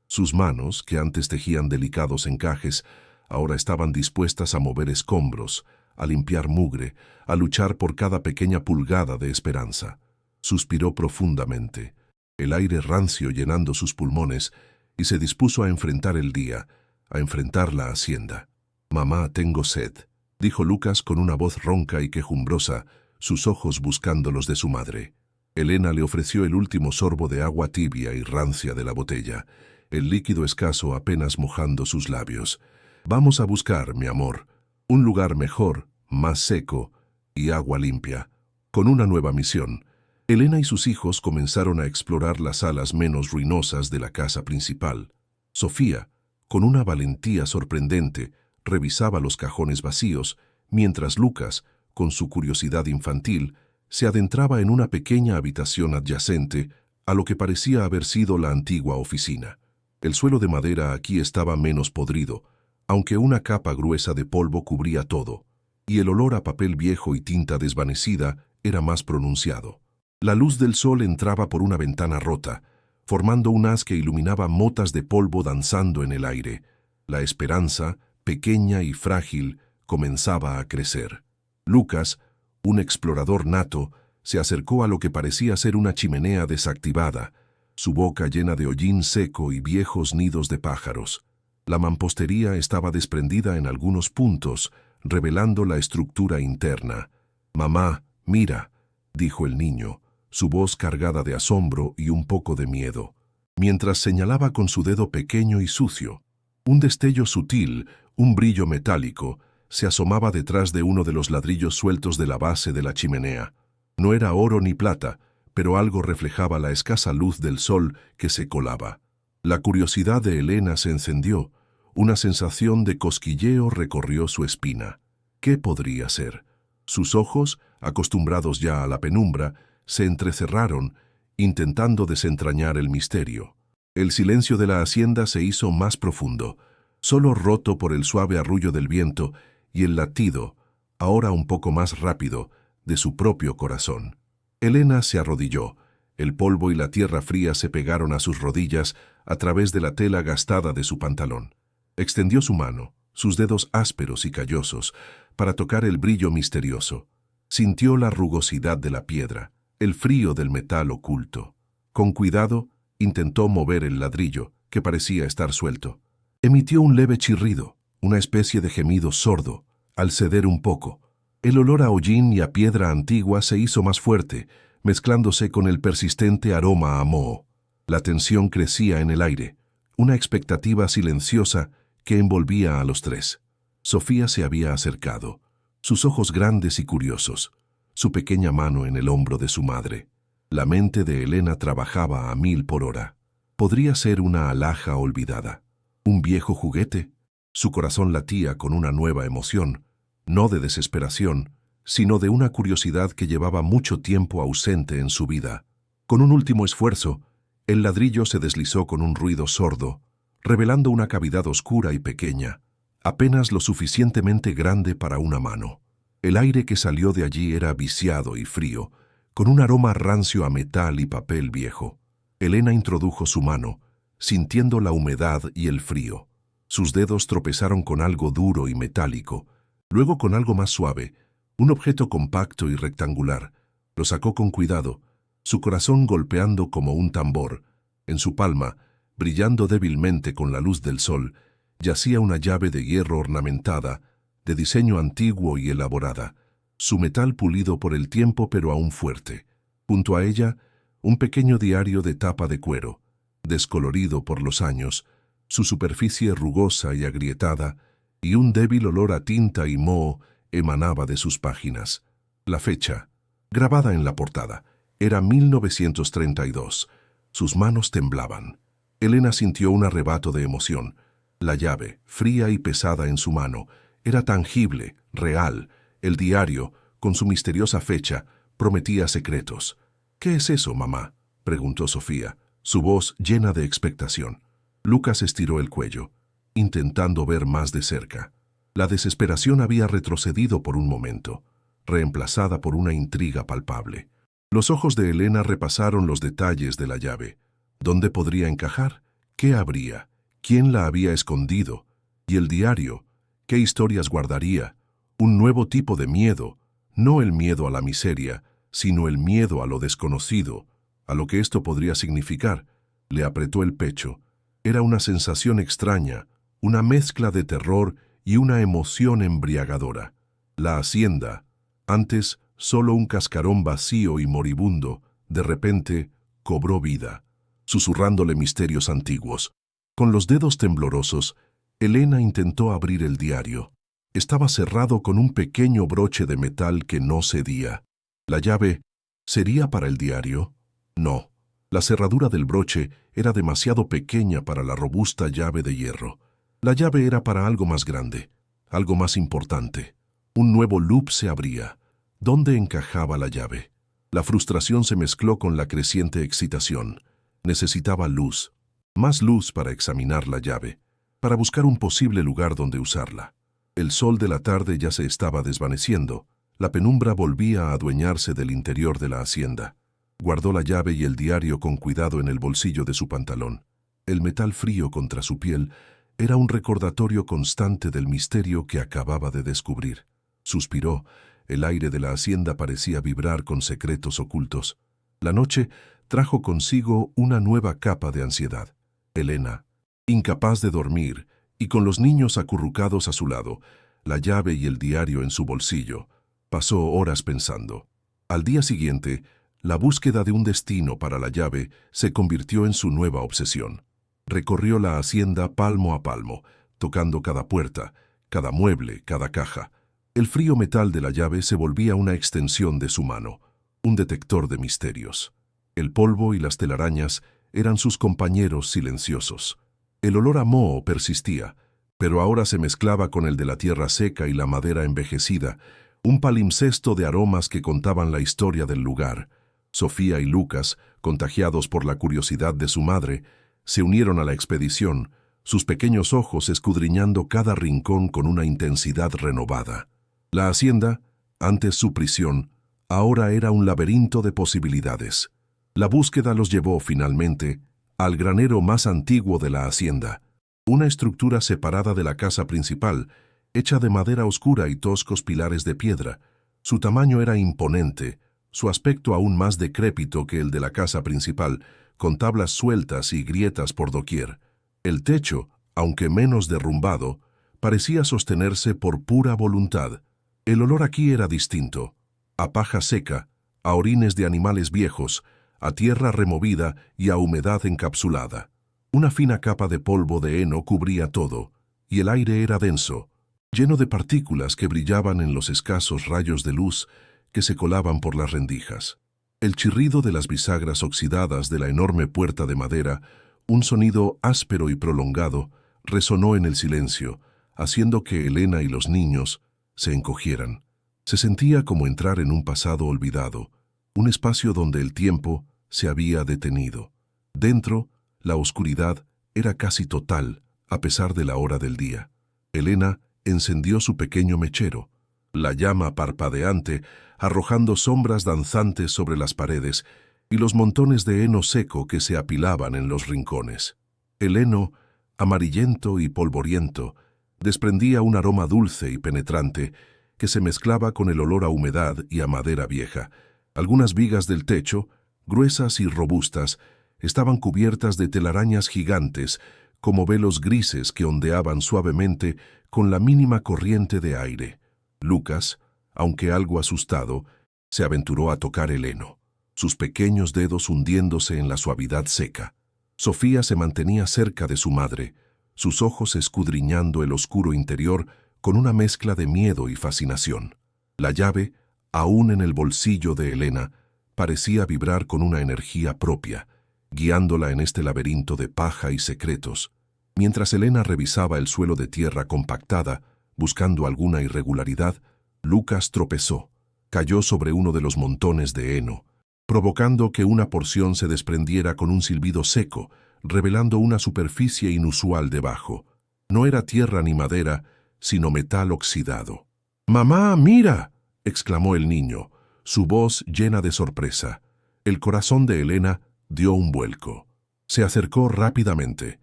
Sus manos, que antes tejían delicados encajes, ahora estaban dispuestas a mover escombros, a limpiar mugre, a luchar por cada pequeña pulgada de esperanza. Suspiró profundamente, el aire rancio llenando sus pulmones, y se dispuso a enfrentar el día, a enfrentar la hacienda. «Mamá, tengo sed», dijo Lucas con una voz ronca y quejumbrosa, sus ojos buscando los de su madre. Elena le ofreció el último sorbo de agua tibia y rancia de la botella, el líquido escaso apenas mojando sus labios. «Vamos a buscar, mi amor, un lugar mejor, más seco y agua limpia». Con una nueva misión, Elena y sus hijos comenzaron a explorar las salas menos ruinosas de la casa principal. Sofía, con una valentía sorprendente, revisaba los cajones vacíos, mientras Lucas, con su curiosidad infantil, se adentraba en una pequeña habitación adyacente a lo que parecía haber sido la antigua oficina. El suelo de madera aquí estaba menos podrido, aunque una capa gruesa de polvo cubría todo, y el olor a papel viejo y tinta desvanecida era más pronunciado. La luz del sol entraba por una ventana rota, formando un haz que iluminaba motas de polvo danzando en el aire. La esperanza, pequeña y frágil, comenzaba a crecer. Lucas, un explorador nato, se acercó a lo que parecía ser una chimenea desactivada, su boca llena de hollín seco y viejos nidos de pájaros. La mampostería estaba desprendida en algunos puntos, revelando la estructura interna. «Mamá, mira», dijo el niño, su voz cargada de asombro y un poco de miedo, mientras señalaba con su dedo pequeño y sucio. Un destello sutil, un brillo metálico, se asomaba detrás de uno de los ladrillos sueltos de la base de la chimenea. No era oro ni plata, pero algo reflejaba la escasa luz del sol que se colaba. La curiosidad de Elena se encendió, una sensación de cosquilleo recorrió su espina. ¿Qué podría ser? Sus ojos, acostumbrados ya a la penumbra, se entrecerraron, intentando desentrañar el misterio. El silencio de la hacienda se hizo más profundo, solo roto por el suave arrullo del viento y el latido, ahora un poco más rápido, de su propio corazón. Elena se arrodilló. El polvo y la tierra fría se pegaron a sus rodillas a través de la tela gastada de su pantalón. Extendió su mano, sus dedos ásperos y callosos, para tocar el brillo misterioso. Sintió la rugosidad de la piedra, el frío del metal oculto. Con cuidado, intentó mover el ladrillo, que parecía estar suelto. Emitió un leve chirrido, una especie de gemido sordo, al ceder un poco. El olor a hollín y a piedra antigua se hizo más fuerte, mezclándose con el persistente aroma a moho. La tensión crecía en el aire, una expectativa silenciosa que envolvía a los tres. Sofía se había acercado, sus ojos grandes y curiosos, su pequeña mano en el hombro de su madre. La mente de Elena trabajaba a 1000 por hora. Podría ser una alhaja olvidada, un viejo juguete. Su corazón latía con una nueva emoción, no de desesperación, sino de una curiosidad que llevaba mucho tiempo ausente en su vida. Con un último esfuerzo, el ladrillo se deslizó con un ruido sordo, revelando una cavidad oscura y pequeña, apenas lo suficientemente grande para una mano. El aire que salió de allí era viciado y frío, con un aroma rancio a metal y papel viejo. Elena introdujo su mano, sintiendo la humedad y el frío. Sus dedos tropezaron con algo duro y metálico, luego con algo más suave, un objeto compacto y rectangular. Lo sacó con cuidado, su corazón golpeando como un tambor. En su palma, brillando débilmente con la luz del sol, yacía una llave de hierro ornamentada, de diseño antiguo y elaborada, su metal pulido por el tiempo pero aún fuerte. Junto a ella, un pequeño diario de tapa de cuero, descolorido por los años, su superficie rugosa y agrietada, y un débil olor a tinta y moho emanaba de sus páginas. La fecha, grabada en la portada, era 1932. Sus manos temblaban. Elena sintió un arrebato de emoción. La llave, fría y pesada en su mano, era tangible, real. El diario, con su misteriosa fecha, prometía secretos. «¿Qué es eso, mamá?», preguntó Sofía, su voz llena de expectación. Lucas estiró el cuello, intentando ver más de cerca. La desesperación había retrocedido por un momento, reemplazada por una intriga palpable. Los ojos de Elena repasaron los detalles de la llave. ¿Dónde podría encajar? ¿Qué habría? ¿Quién la había escondido? ¿Y el diario? ¿Qué historias guardaría? Un nuevo tipo de miedo, no el miedo a la miseria, sino el miedo a lo desconocido, a lo que esto podría significar. Le apretó el pecho. Era una sensación extraña, una mezcla de terror y una emoción embriagadora. La hacienda, antes solo un cascarón vacío y moribundo, de repente cobró vida, susurrándole misterios antiguos. Con los dedos temblorosos, Elena intentó abrir el diario. Estaba cerrado con un pequeño broche de metal que no cedía. La llave, ¿sería para el diario? No. La cerradura del broche era demasiado pequeña para la robusta llave de hierro. La llave era para algo más grande, algo más importante. Un nuevo loop se abría. ¿Dónde encajaba la llave? La frustración se mezcló con la creciente excitación. Necesitaba luz, más luz para examinar la llave, para buscar un posible lugar donde usarla. El sol de la tarde ya se estaba desvaneciendo. La penumbra volvía a adueñarse del interior de la hacienda. Guardó la llave y el diario con cuidado en el bolsillo de su pantalón. El metal frío contra su piel era un recordatorio constante del misterio que acababa de descubrir. Suspiró. El aire de la hacienda parecía vibrar con secretos ocultos. La noche trajo consigo una nueva capa de ansiedad. Elena, incapaz de dormir y con los niños acurrucados a su lado, la llave y el diario en su bolsillo, pasó horas pensando. Al día siguiente, la búsqueda de un destino para la llave se convirtió en su nueva obsesión. Recorrió la hacienda palmo a palmo, tocando cada puerta, cada mueble, cada caja. El frío metal de la llave se volvía una extensión de su mano, un detector de misterios. El polvo y las telarañas eran sus compañeros silenciosos. El olor a moho persistía, pero ahora se mezclaba con el de la tierra seca y la madera envejecida, un palimpsesto de aromas que contaban la historia del lugar. Sofía y Lucas, contagiados por la curiosidad de su madre, se unieron a la expedición, sus pequeños ojos escudriñando cada rincón con una intensidad renovada. La hacienda, antes su prisión, ahora era un laberinto de posibilidades. La búsqueda los llevó, finalmente, al granero más antiguo de la hacienda, una estructura separada de la casa principal, hecha de madera oscura y toscos pilares de piedra. Su tamaño era imponente, su aspecto aún más decrépito que el de la casa principal, con tablas sueltas y grietas por doquier. El techo, aunque menos derrumbado, parecía sostenerse por pura voluntad. El olor aquí era distinto, a paja seca, a orines de animales viejos, a tierra removida y a humedad encapsulada. Una fina capa de polvo de heno cubría todo, y el aire era denso, lleno de partículas que brillaban en los escasos rayos de luz que se colaban por las rendijas. El chirrido de las bisagras oxidadas de la enorme puerta de madera, un sonido áspero y prolongado, resonó en el silencio, haciendo que Elena y los niños se encogieran. Se sentía como entrar en un pasado olvidado, un espacio donde el tiempo se había detenido. Dentro, la oscuridad era casi total, a pesar de la hora del día. Elena encendió su pequeño mechero, la llama parpadeante arrojando sombras danzantes sobre las paredes y los montones de heno seco que se apilaban en los rincones. El heno, amarillento y polvoriento, desprendía un aroma dulce y penetrante que se mezclaba con el olor a humedad y a madera vieja. Algunas vigas del techo, gruesas y robustas, estaban cubiertas de telarañas gigantes, como velos grises que ondeaban suavemente con la mínima corriente de aire. Lucas, aunque algo asustado, se aventuró a tocar el heno, sus pequeños dedos hundiéndose en la suavidad seca. Sofía se mantenía cerca de su madre, sus ojos escudriñando el oscuro interior con una mezcla de miedo y fascinación. La llave, aún en el bolsillo de Elena, parecía vibrar con una energía propia, guiándola en este laberinto de paja y secretos. Mientras Elena revisaba el suelo de tierra compactada, buscando alguna irregularidad, Lucas tropezó. Cayó sobre uno de los montones de heno, provocando que una porción se desprendiera con un silbido seco, revelando una superficie inusual debajo. No era tierra ni madera, sino metal oxidado. «¡Mamá, mira!», exclamó el niño, su voz llena de sorpresa. El corazón de Elena dio un vuelco. Se acercó rápidamente,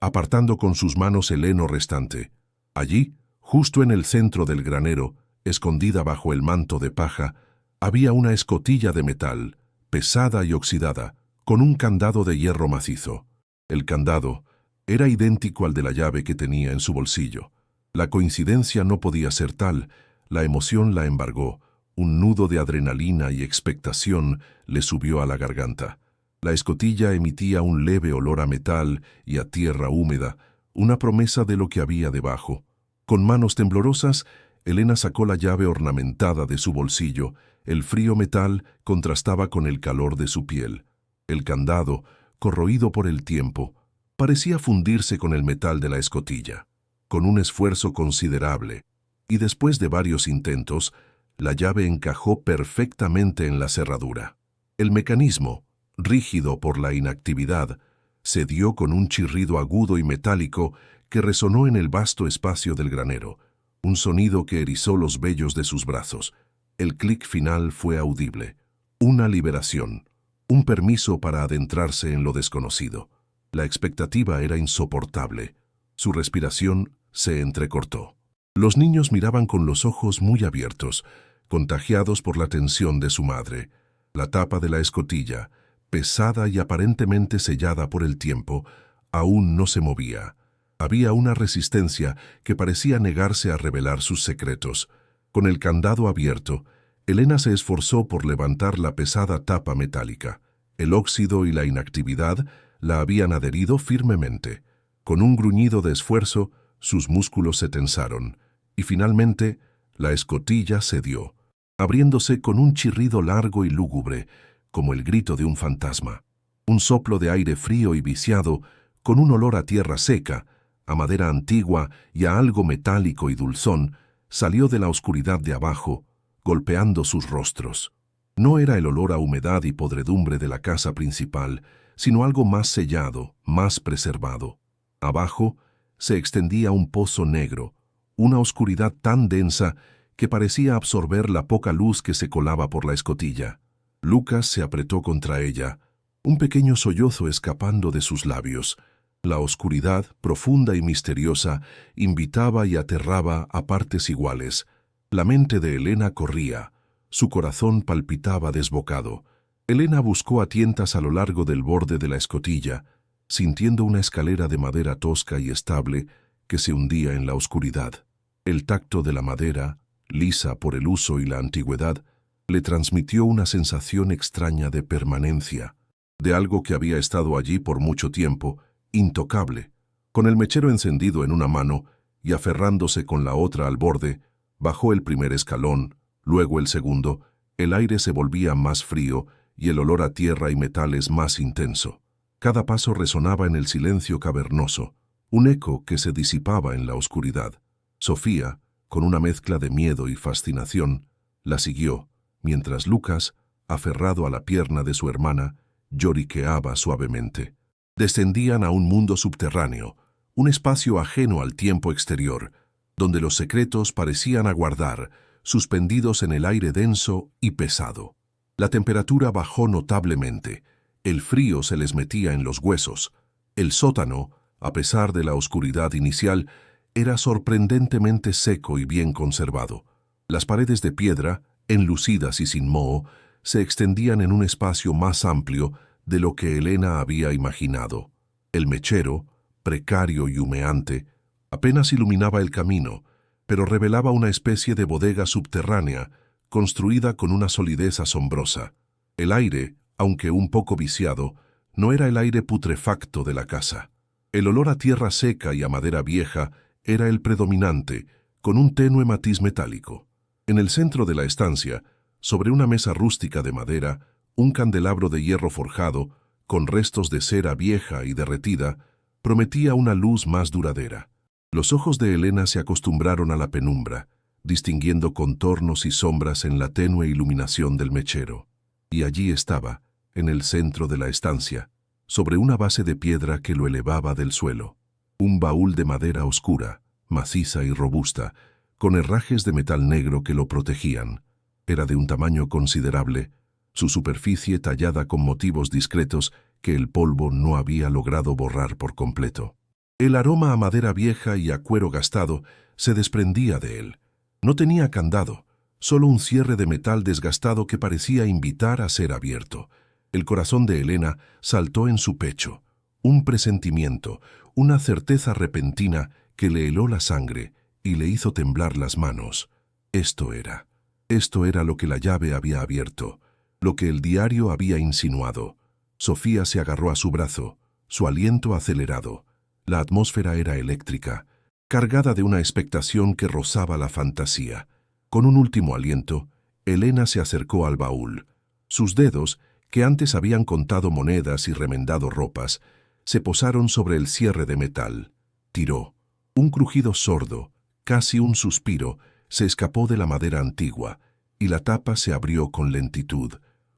apartando con sus manos el heno restante. Allí, justo en el centro del granero, escondida bajo el manto de paja, había una escotilla de metal, pesada y oxidada, con un candado de hierro macizo. El candado era idéntico al de la llave que tenía en su bolsillo. La coincidencia no podía ser tal, la emoción la embargó, un nudo de adrenalina y expectación le subió a la garganta. La escotilla emitía un leve olor a metal y a tierra húmeda, una promesa de lo que había debajo. Con manos temblorosas, Elena sacó la llave ornamentada de su bolsillo. El frío metal contrastaba con el calor de su piel. El candado, corroído por el tiempo, parecía fundirse con el metal de la escotilla. Con un esfuerzo considerable, y después de varios intentos, la llave encajó perfectamente en la cerradura. El mecanismo, rígido por la inactividad, cedió con un chirrido agudo y metálico que resonó en el vasto espacio del granero, un sonido que erizó los vellos de sus brazos. El clic final fue audible. Una liberación, un permiso para adentrarse en lo desconocido. La expectativa era insoportable. Su respiración se entrecortó. Los niños miraban con los ojos muy abiertos, contagiados por la tensión de su madre. La tapa de la escotilla, pesada y aparentemente sellada por el tiempo, aún no se movía. Había una resistencia que parecía negarse a revelar sus secretos. Con el candado abierto, Elena se esforzó por levantar la pesada tapa metálica. El óxido y la inactividad la habían adherido firmemente. Con un gruñido de esfuerzo, sus músculos se tensaron, y finalmente la escotilla cedió, abriéndose con un chirrido largo y lúgubre, como el grito de un fantasma. Un soplo de aire frío y viciado, con un olor a tierra seca, a madera antigua y a algo metálico y dulzón, salió de la oscuridad de abajo, golpeando sus rostros. No era el olor a humedad y podredumbre de la casa principal, sino algo más sellado, más preservado. Abajo se extendía un pozo negro, una oscuridad tan densa que parecía absorber la poca luz que se colaba por la escotilla. Lucas se apretó contra ella, un pequeño sollozo escapando de sus labios. La oscuridad, profunda y misteriosa, invitaba y aterraba a partes iguales. La mente de Elena corría, su corazón palpitaba desbocado. Elena buscó a tientas a lo largo del borde de la escotilla, sintiendo una escalera de madera tosca y estable que se hundía en la oscuridad. El tacto de la madera, lisa por el uso y la antigüedad, le transmitió una sensación extraña de permanencia, de algo que había estado allí por mucho tiempo, intocable. Con el mechero encendido en una mano y aferrándose con la otra al borde, bajó el primer escalón, luego el segundo. El aire se volvía más frío y el olor a tierra y metales más intenso. Cada paso resonaba en el silencio cavernoso, un eco que se disipaba en la oscuridad. Sofía, con una mezcla de miedo y fascinación, la siguió, mientras Lucas, aferrado a la pierna de su hermana, lloriqueaba suavemente. Descendían a un mundo subterráneo, un espacio ajeno al tiempo exterior, donde los secretos parecían aguardar, suspendidos en el aire denso y pesado. La temperatura bajó notablemente, el frío se les metía en los huesos. El sótano, a pesar de la oscuridad inicial, era sorprendentemente seco y bien conservado. Las paredes de piedra, enlucidas y sin moho, se extendían en un espacio más amplio de lo que Elena había imaginado. El mechero, precario y humeante, apenas iluminaba el camino, pero revelaba una especie de bodega subterránea, construida con una solidez asombrosa. El aire, aunque un poco viciado, no era el aire putrefacto de la casa. El olor a tierra seca y a madera vieja era el predominante, con un tenue matiz metálico. En el centro de la estancia, sobre una mesa rústica de madera, un candelabro de hierro forjado, con restos de cera vieja y derretida, Prometía una luz más duradera. Los ojos de Elena se acostumbraron a la penumbra, distinguiendo contornos y sombras en la tenue iluminación del mechero. Y allí estaba, en el centro de la estancia, sobre una base de piedra que lo elevaba del suelo, un baúl de madera oscura, maciza y robusta, con herrajes de metal negro que lo protegían. Era de un tamaño considerable, su superficie tallada con motivos discretos que el polvo no había logrado borrar por completo. El aroma a madera vieja y a cuero gastado se desprendía de él. No tenía candado, solo un cierre de metal desgastado que parecía invitar a ser abierto. El corazón de Elena saltó en su pecho. Un presentimiento, una certeza repentina que le heló la sangre y le hizo temblar las manos. Esto era lo que la llave había abierto, lo que el diario había insinuado. Sofía se agarró a su brazo, su aliento acelerado. La atmósfera era eléctrica, cargada de una expectación que rozaba la fantasía. Con un último aliento, Elena se acercó al baúl. Sus dedos, que antes habían contado monedas y remendado ropas, se posaron sobre el cierre de metal. Tiró. Un crujido sordo, casi un suspiro, se escapó de la madera antigua, y la tapa se abrió con lentitud,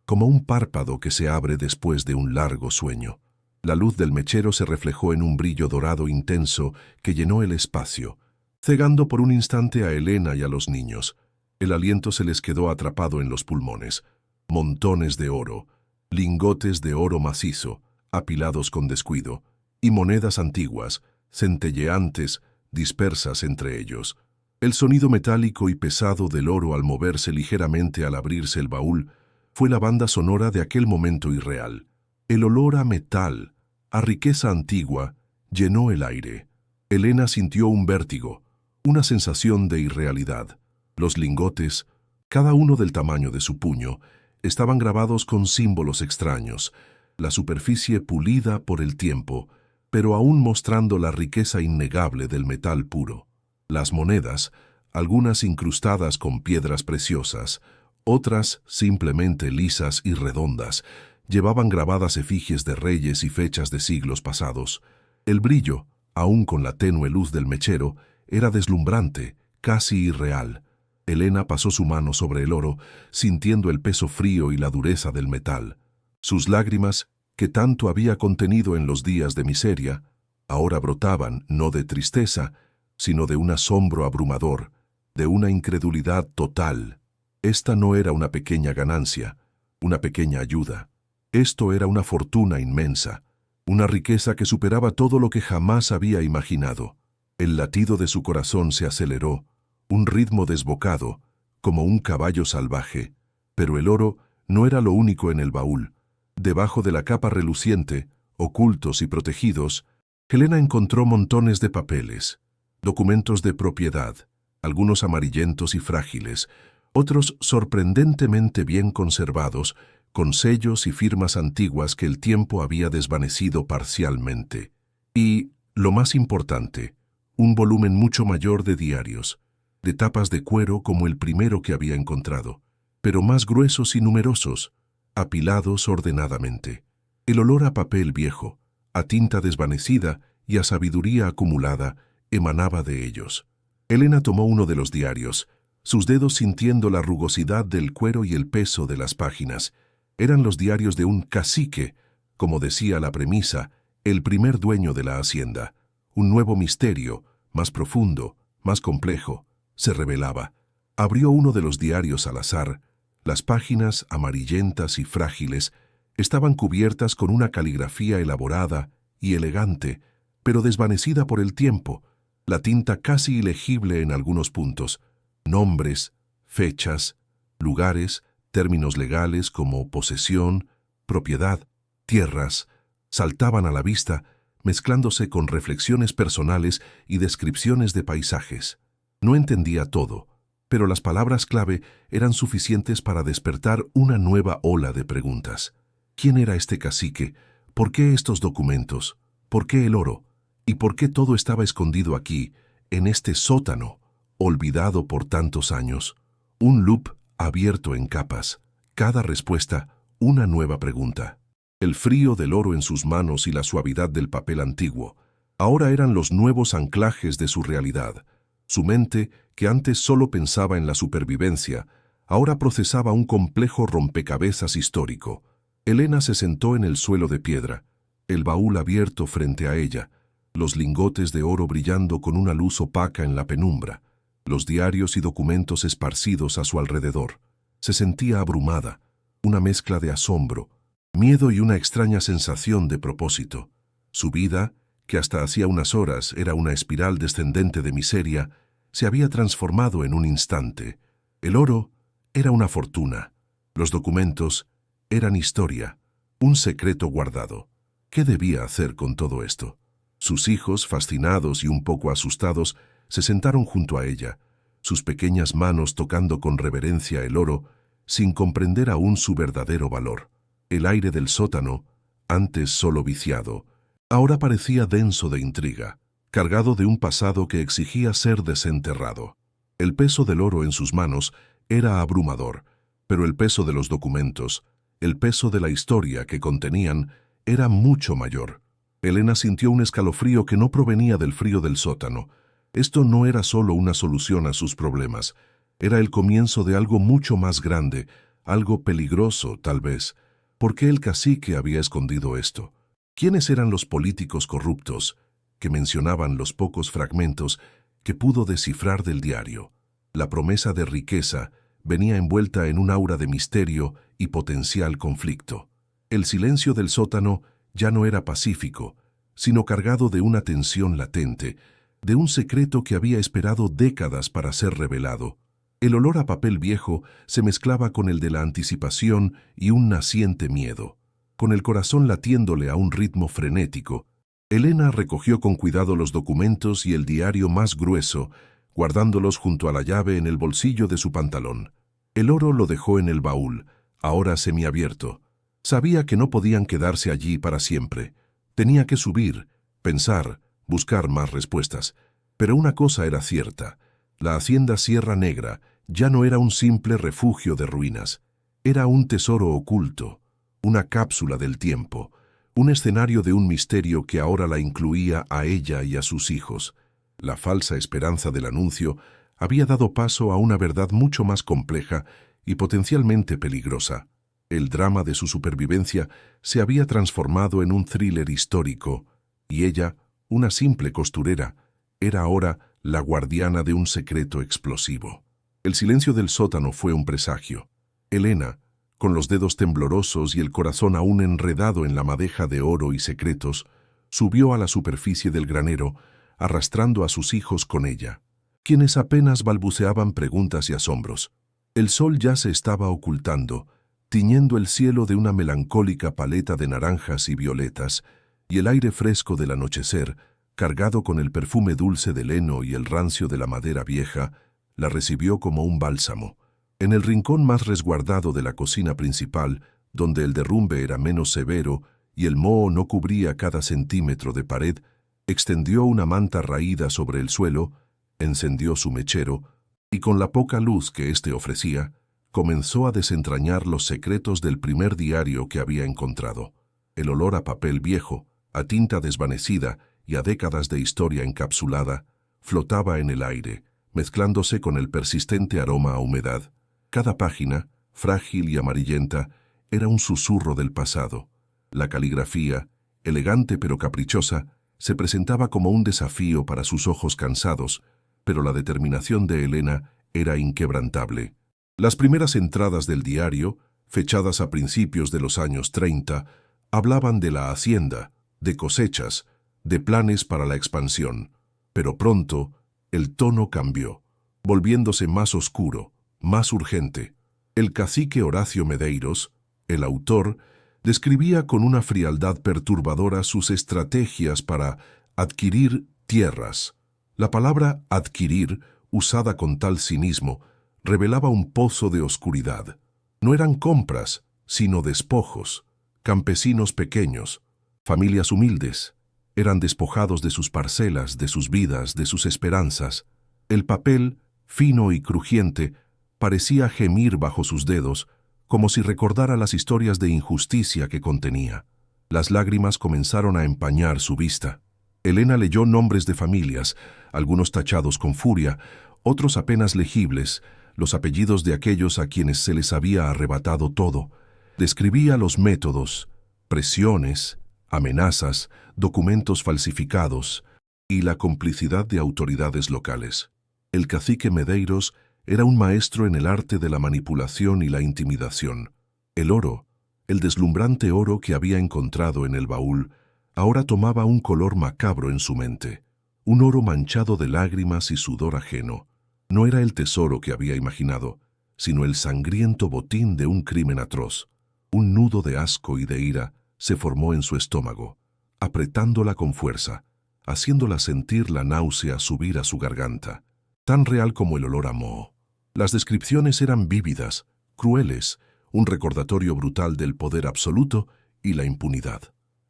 como un párpado que se abre después de un largo sueño. La luz del mechero se reflejó en un brillo dorado intenso que llenó el espacio, cegando por un instante a Elena y a los niños. El aliento se les quedó atrapado en los pulmones. Montones de oro, lingotes de oro macizo, apilados con descuido, y monedas antiguas, centelleantes, dispersas entre ellos. El sonido metálico y pesado del oro al moverse ligeramente al abrirse el baúl fue la banda sonora de aquel momento irreal. El olor a metal, a riqueza antigua, llenó el aire. Elena sintió un vértigo, una sensación de irrealidad. Los lingotes, cada uno del tamaño de su puño, estaban grabados con símbolos extraños, la superficie pulida por el tiempo, pero aún mostrando la riqueza innegable del metal puro. Las monedas, algunas incrustadas con piedras preciosas, otras simplemente lisas y redondas, llevaban grabadas efigies de reyes y fechas de siglos pasados. El brillo, aún con la tenue luz del mechero, era deslumbrante, casi irreal. Elena pasó su mano sobre el oro, sintiendo el peso frío y la dureza del metal. Sus lágrimas, que tanto había contenido en los días de miseria, ahora brotaban no de tristeza, sino de un asombro abrumador, de una incredulidad total. Esta no era una pequeña ganancia, una pequeña ayuda. Esto era una fortuna inmensa, una riqueza que superaba todo lo que jamás había imaginado. El latido de su corazón se aceleró, un ritmo desbocado, como un caballo salvaje. Pero el oro no era lo único en el baúl. Debajo de la capa reluciente, ocultos y protegidos, Elena encontró montones de papeles, documentos de propiedad, algunos amarillentos y frágiles, otros sorprendentemente bien conservados, con sellos y firmas antiguas que el tiempo había desvanecido parcialmente. Y, lo más importante, un volumen mucho mayor de diarios, de tapas de cuero como el primero que había encontrado, pero más gruesos y numerosos, apilados ordenadamente. El olor a papel viejo, a tinta desvanecida y a sabiduría acumulada emanaba de ellos. Elena tomó uno de los diarios, sus dedos sintiendo la rugosidad del cuero y el peso de las páginas. Eran los diarios de un cacique, como decía la premisa, el primer dueño de la hacienda. Un nuevo misterio, más profundo, más complejo, se revelaba. Abrió uno de los diarios al azar. Las páginas, amarillentas y frágiles, estaban cubiertas con una caligrafía elaborada y elegante, pero desvanecida por el tiempo, la tinta casi ilegible en algunos puntos. Nombres, fechas, lugares, términos legales como posesión, propiedad, tierras, saltaban a la vista, mezclándose con reflexiones personales y descripciones de paisajes. No entendía todo, pero las palabras clave eran suficientes para despertar una nueva ola de preguntas. ¿Quién era este cacique? ¿Por qué estos documentos? ¿Por qué el oro? ¿Y por qué todo estaba escondido aquí, en este sótano, olvidado por tantos años? Un loop abierto en capas, cada respuesta una nueva pregunta. El frío del oro en sus manos y la suavidad del papel antiguo, Ahora eran los nuevos anclajes de su realidad. Su mente, que antes solo pensaba en la supervivencia, ahora procesaba un complejo rompecabezas histórico. Elena se sentó en el suelo de piedra, el baúl abierto frente a ella, los lingotes de oro brillando con una luz opaca en la penumbra, los diarios y documentos esparcidos a su alrededor. Se sentía abrumada, una mezcla de asombro, miedo y una extraña sensación de propósito. Su vida, que hasta hacía unas horas era una espiral descendente de miseria, se había transformado en un instante. El oro era una fortuna, los documentos eran historia, un secreto guardado. ¿Qué debía hacer con todo esto? Sus hijos, fascinados y un poco asustados, se sentaron junto a ella, sus pequeñas manos tocando con reverencia el oro, sin comprender aún su verdadero valor. El aire del sótano, antes solo viciado, ahora parecía denso de intriga, cargado de un pasado que exigía ser desenterrado. El peso del oro en sus manos era abrumador, pero el peso de los documentos, el peso de la historia que contenían, era mucho mayor. Elena sintió un escalofrío que no provenía del frío del sótano. Esto no era solo una solución a sus problemas, era el comienzo de algo mucho más grande, algo peligroso, tal vez. ¿Por qué el cacique había escondido esto? ¿Quiénes eran los políticos corruptos que mencionaban los pocos fragmentos que pudo descifrar del diario? La promesa de riqueza venía envuelta en un aura de misterio y potencial conflicto. El silencio del sótano ya no era pacífico, sino cargado de una tensión latente, de un secreto que había esperado décadas para ser revelado. El olor a papel viejo se mezclaba con el de la anticipación y un naciente miedo. Con el corazón latiéndole a un ritmo frenético, Elena recogió con cuidado los documentos y el diario más grueso, guardándolos junto a la llave en el bolsillo de su pantalón. El oro lo dejó en el baúl, ahora semiabierto. Sabía que no podían quedarse allí para siempre. Tenía que subir, pensar, buscar más respuestas. Pero una cosa era cierta. La hacienda Sierra Negra ya no era un simple refugio de ruinas. Era un tesoro oculto, una cápsula del tiempo, un escenario de un misterio que ahora la incluía a ella y a sus hijos. La falsa esperanza del anuncio había dado paso a una verdad mucho más compleja y potencialmente peligrosa. El drama de su supervivencia se había transformado en un thriller histórico, y ella, una simple costurera, era ahora la guardiana de un secreto explosivo. El silencio del sótano fue un presagio. Elena, con los dedos temblorosos y el corazón aún enredado en la madeja de oro y secretos, subió a la superficie del granero, arrastrando a sus hijos con ella, quienes apenas balbuceaban preguntas y asombros. El sol ya se estaba ocultando, tiñendo el cielo de una melancólica paleta de naranjas y violetas, y el aire fresco del anochecer, cargado con el perfume dulce del heno y el rancio de la madera vieja, la recibió como un bálsamo. En el rincón más resguardado de la cocina principal, donde el derrumbe era menos severo y el moho no cubría cada centímetro de pared, extendió una manta raída sobre el suelo, encendió su mechero, y con la poca luz que éste ofrecía, comenzó a desentrañar los secretos del primer diario que había encontrado. El olor a papel viejo, a tinta desvanecida y a décadas de historia encapsulada, flotaba en el aire, mezclándose con el persistente aroma a humedad. Cada página, frágil y amarillenta, era un susurro del pasado. La caligrafía, elegante pero caprichosa, se presentaba como un desafío para sus ojos cansados, pero la determinación de Elena era inquebrantable. Las primeras entradas del diario, fechadas a principios de los años 30, hablaban de la hacienda, de cosechas, de planes para la expansión. Pero pronto, el tono cambió, volviéndose más oscuro, más urgente. El cacique Horacio Medeiros, el autor, describía con una frialdad perturbadora sus estrategias para adquirir tierras. La palabra adquirir, usada con tal cinismo, revelaba un pozo de oscuridad. No eran compras, sino despojos. Campesinos pequeños, familias humildes, eran despojados de sus parcelas, de sus vidas, de sus esperanzas. El papel, fino y crujiente, parecía gemir bajo sus dedos, como si recordara las historias de injusticia que contenía. Las lágrimas comenzaron a empañar su vista. Elena leyó nombres de familias, algunos tachados con furia, otros apenas legibles, los apellidos de aquellos a quienes se les había arrebatado todo. Describía los métodos, presiones, amenazas, documentos falsificados y la complicidad de autoridades locales. El cacique Medeiros era un maestro en el arte de la manipulación y la intimidación. El oro, el deslumbrante oro que había encontrado en el baúl, ahora tomaba un color macabro en su mente, un oro manchado de lágrimas y sudor ajeno. No era el tesoro que había imaginado, sino el sangriento botín de un crimen atroz. Un nudo de asco y de ira se formó en su estómago, apretándola con fuerza, haciéndola sentir la náusea subir a su garganta, tan real como el olor a moho. Las descripciones eran vívidas, crueles, un recordatorio brutal del poder absoluto y la impunidad.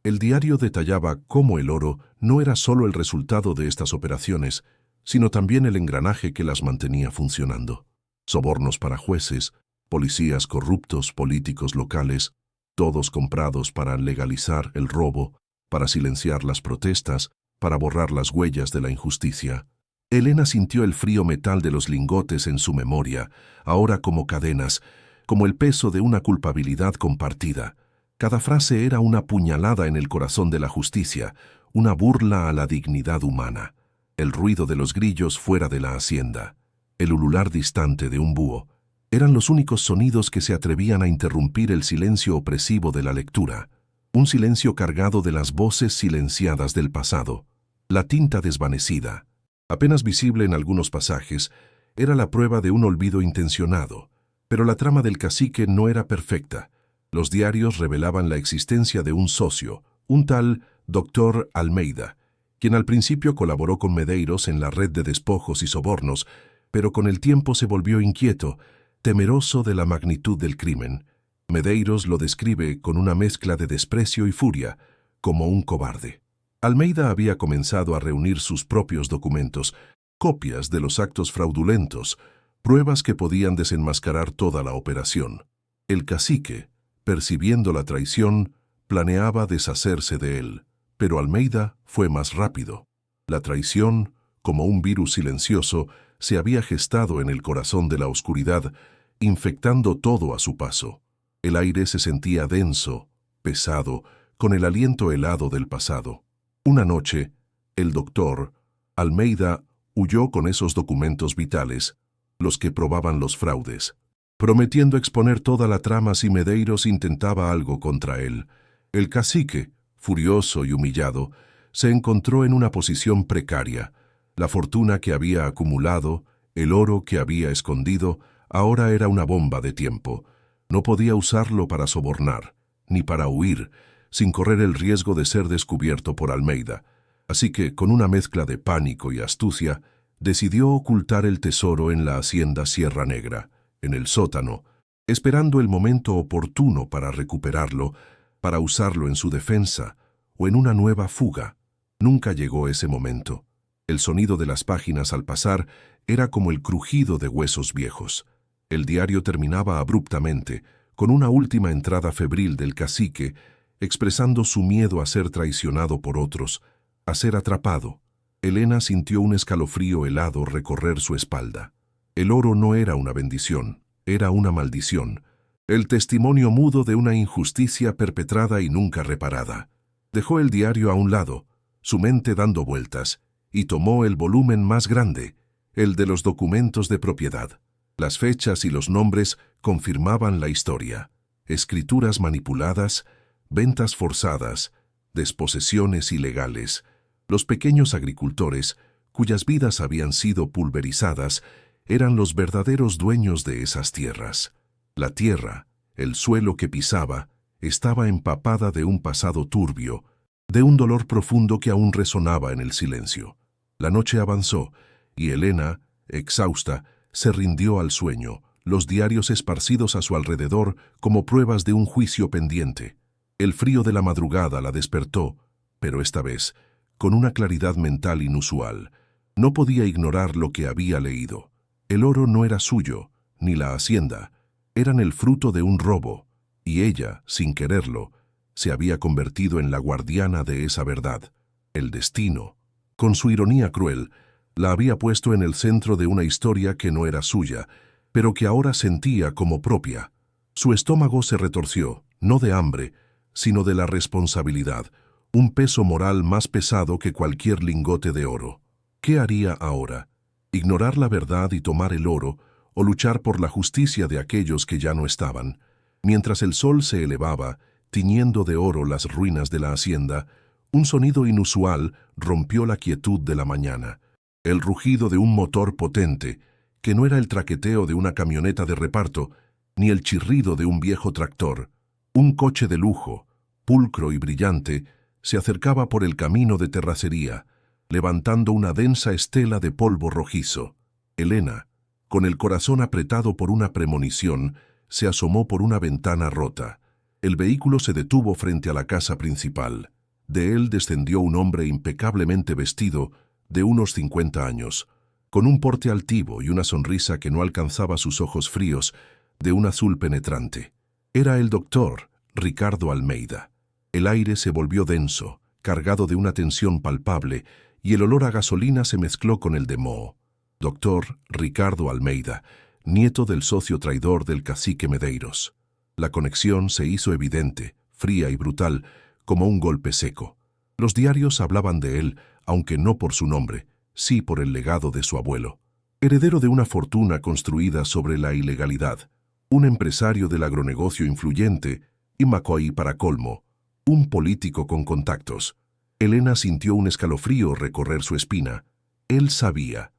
El diario detallaba cómo el oro no era solo el resultado de estas operaciones, sino también el engranaje que las mantenía funcionando. Sobornos para jueces, policías corruptos, políticos locales, todos comprados para legalizar el robo, para silenciar las protestas, para borrar las huellas de la injusticia. Elena sintió el frío metal de los lingotes en su memoria, ahora como cadenas, como el peso de una culpabilidad compartida. Cada frase era una puñalada en el corazón de la justicia, una burla a la dignidad humana. El ruido de los grillos fuera de la hacienda, el ulular distante de un búho, eran los únicos sonidos que se atrevían a interrumpir el silencio opresivo de la lectura, un silencio cargado de las voces silenciadas del pasado. La tinta desvanecida, apenas visible en algunos pasajes, era la prueba de un olvido intencionado, pero la trama del cacique no era perfecta. Los diarios revelaban la existencia de un socio, un tal Dr. Almeida, quien al principio colaboró con Medeiros en la red de despojos y sobornos, pero con el tiempo se volvió inquieto, temeroso de la magnitud del crimen. Medeiros lo describe con una mezcla de desprecio y furia, como un cobarde. Almeida había comenzado a reunir sus propios documentos, copias de los actos fraudulentos, pruebas que podían desenmascarar toda la operación. El cacique, percibiendo la traición, planeaba deshacerse de él, pero Almeida fue más rápido. La traición, como un virus silencioso, se había gestado en el corazón de la oscuridad, infectando todo a su paso. El aire se sentía denso, pesado, con el aliento helado del pasado. Una noche, el doctor Almeida huyó con esos documentos vitales, los que probaban los fraudes, prometiendo exponer toda la trama si Medeiros intentaba algo contra él. El cacique, furioso y humillado, se encontró en una posición precaria. La fortuna que había acumulado, el oro que había escondido, ahora era una bomba de tiempo. No podía usarlo para sobornar, ni para huir, sin correr el riesgo de ser descubierto por Almeida. Así que, con una mezcla de pánico y astucia, decidió ocultar el tesoro en la hacienda Sierra Negra, en el sótano, esperando el momento oportuno para recuperarlo, para usarlo en su defensa o en una nueva fuga. Nunca llegó ese momento. El sonido de las páginas al pasar era como el crujido de huesos viejos. El diario terminaba abruptamente, con una última entrada febril del cacique, expresando su miedo a ser traicionado por otros, a ser atrapado. Elena sintió un escalofrío helado recorrer su espalda. El oro no era una bendición, era una maldición, el testimonio mudo de una injusticia perpetrada y nunca reparada. Dejó el diario a un lado, su mente dando vueltas, y tomó el volumen más grande, el de los documentos de propiedad. Las fechas y los nombres confirmaban la historia. Escrituras manipuladas, ventas forzadas, desposesiones ilegales. Los pequeños agricultores, cuyas vidas habían sido pulverizadas, eran los verdaderos dueños de esas tierras. La tierra, el suelo que pisaba, estaba empapada de un pasado turbio, de un dolor profundo que aún resonaba en el silencio. La noche avanzó, y Elena, exhausta, se rindió al sueño, los diarios esparcidos a su alrededor como pruebas de un juicio pendiente. El frío de la madrugada la despertó, pero esta vez, con una claridad mental inusual. No podía ignorar lo que había leído. El oro no era suyo, ni la hacienda. Eran el fruto de un robo, y ella, sin quererlo, se había convertido en la guardiana de esa verdad. el destino. Con su ironía cruel, la había puesto en el centro de una historia que no era suya, pero que ahora sentía como propia. Su estómago se retorció, no de hambre, sino de la responsabilidad, un peso moral más pesado que cualquier lingote de oro. ¿Qué haría ahora? ¿Ignorar la verdad y tomar el oro, o luchar por la justicia de aquellos que ya no estaban? Mientras el sol se elevaba, tiñendo de oro las ruinas de la hacienda, un sonido inusual rompió la quietud de la mañana. El rugido de un motor potente, que no era el traqueteo de una camioneta de reparto, ni el chirrido de un viejo tractor. Un coche de lujo, pulcro y brillante, se acercaba por el camino de terracería, levantando una densa estela de polvo rojizo. Elena, con el corazón apretado por una premonición, se asomó por una ventana rota. El vehículo se detuvo frente a la casa principal. De él descendió un hombre impecablemente vestido, de unos 50 años, con un porte altivo y una sonrisa que no alcanzaba sus ojos fríos, de un azul penetrante. Era el doctor Ricardo Almeida. El aire se volvió denso, cargado de una tensión palpable, y el olor a gasolina se mezcló con el de moho. Doctor Ricardo Almeida, nieto del socio traidor del cacique Medeiros. La conexión se hizo evidente, fría y brutal, como un golpe seco. Los diarios hablaban de él, aunque no por su nombre, sí por el legado de su abuelo. Heredero de una fortuna construida sobre la ilegalidad, un empresario del agronegocio influyente, y McCoy para colmo, un político con contactos. Elena sintió un escalofrío recorrer su espina. Él sabía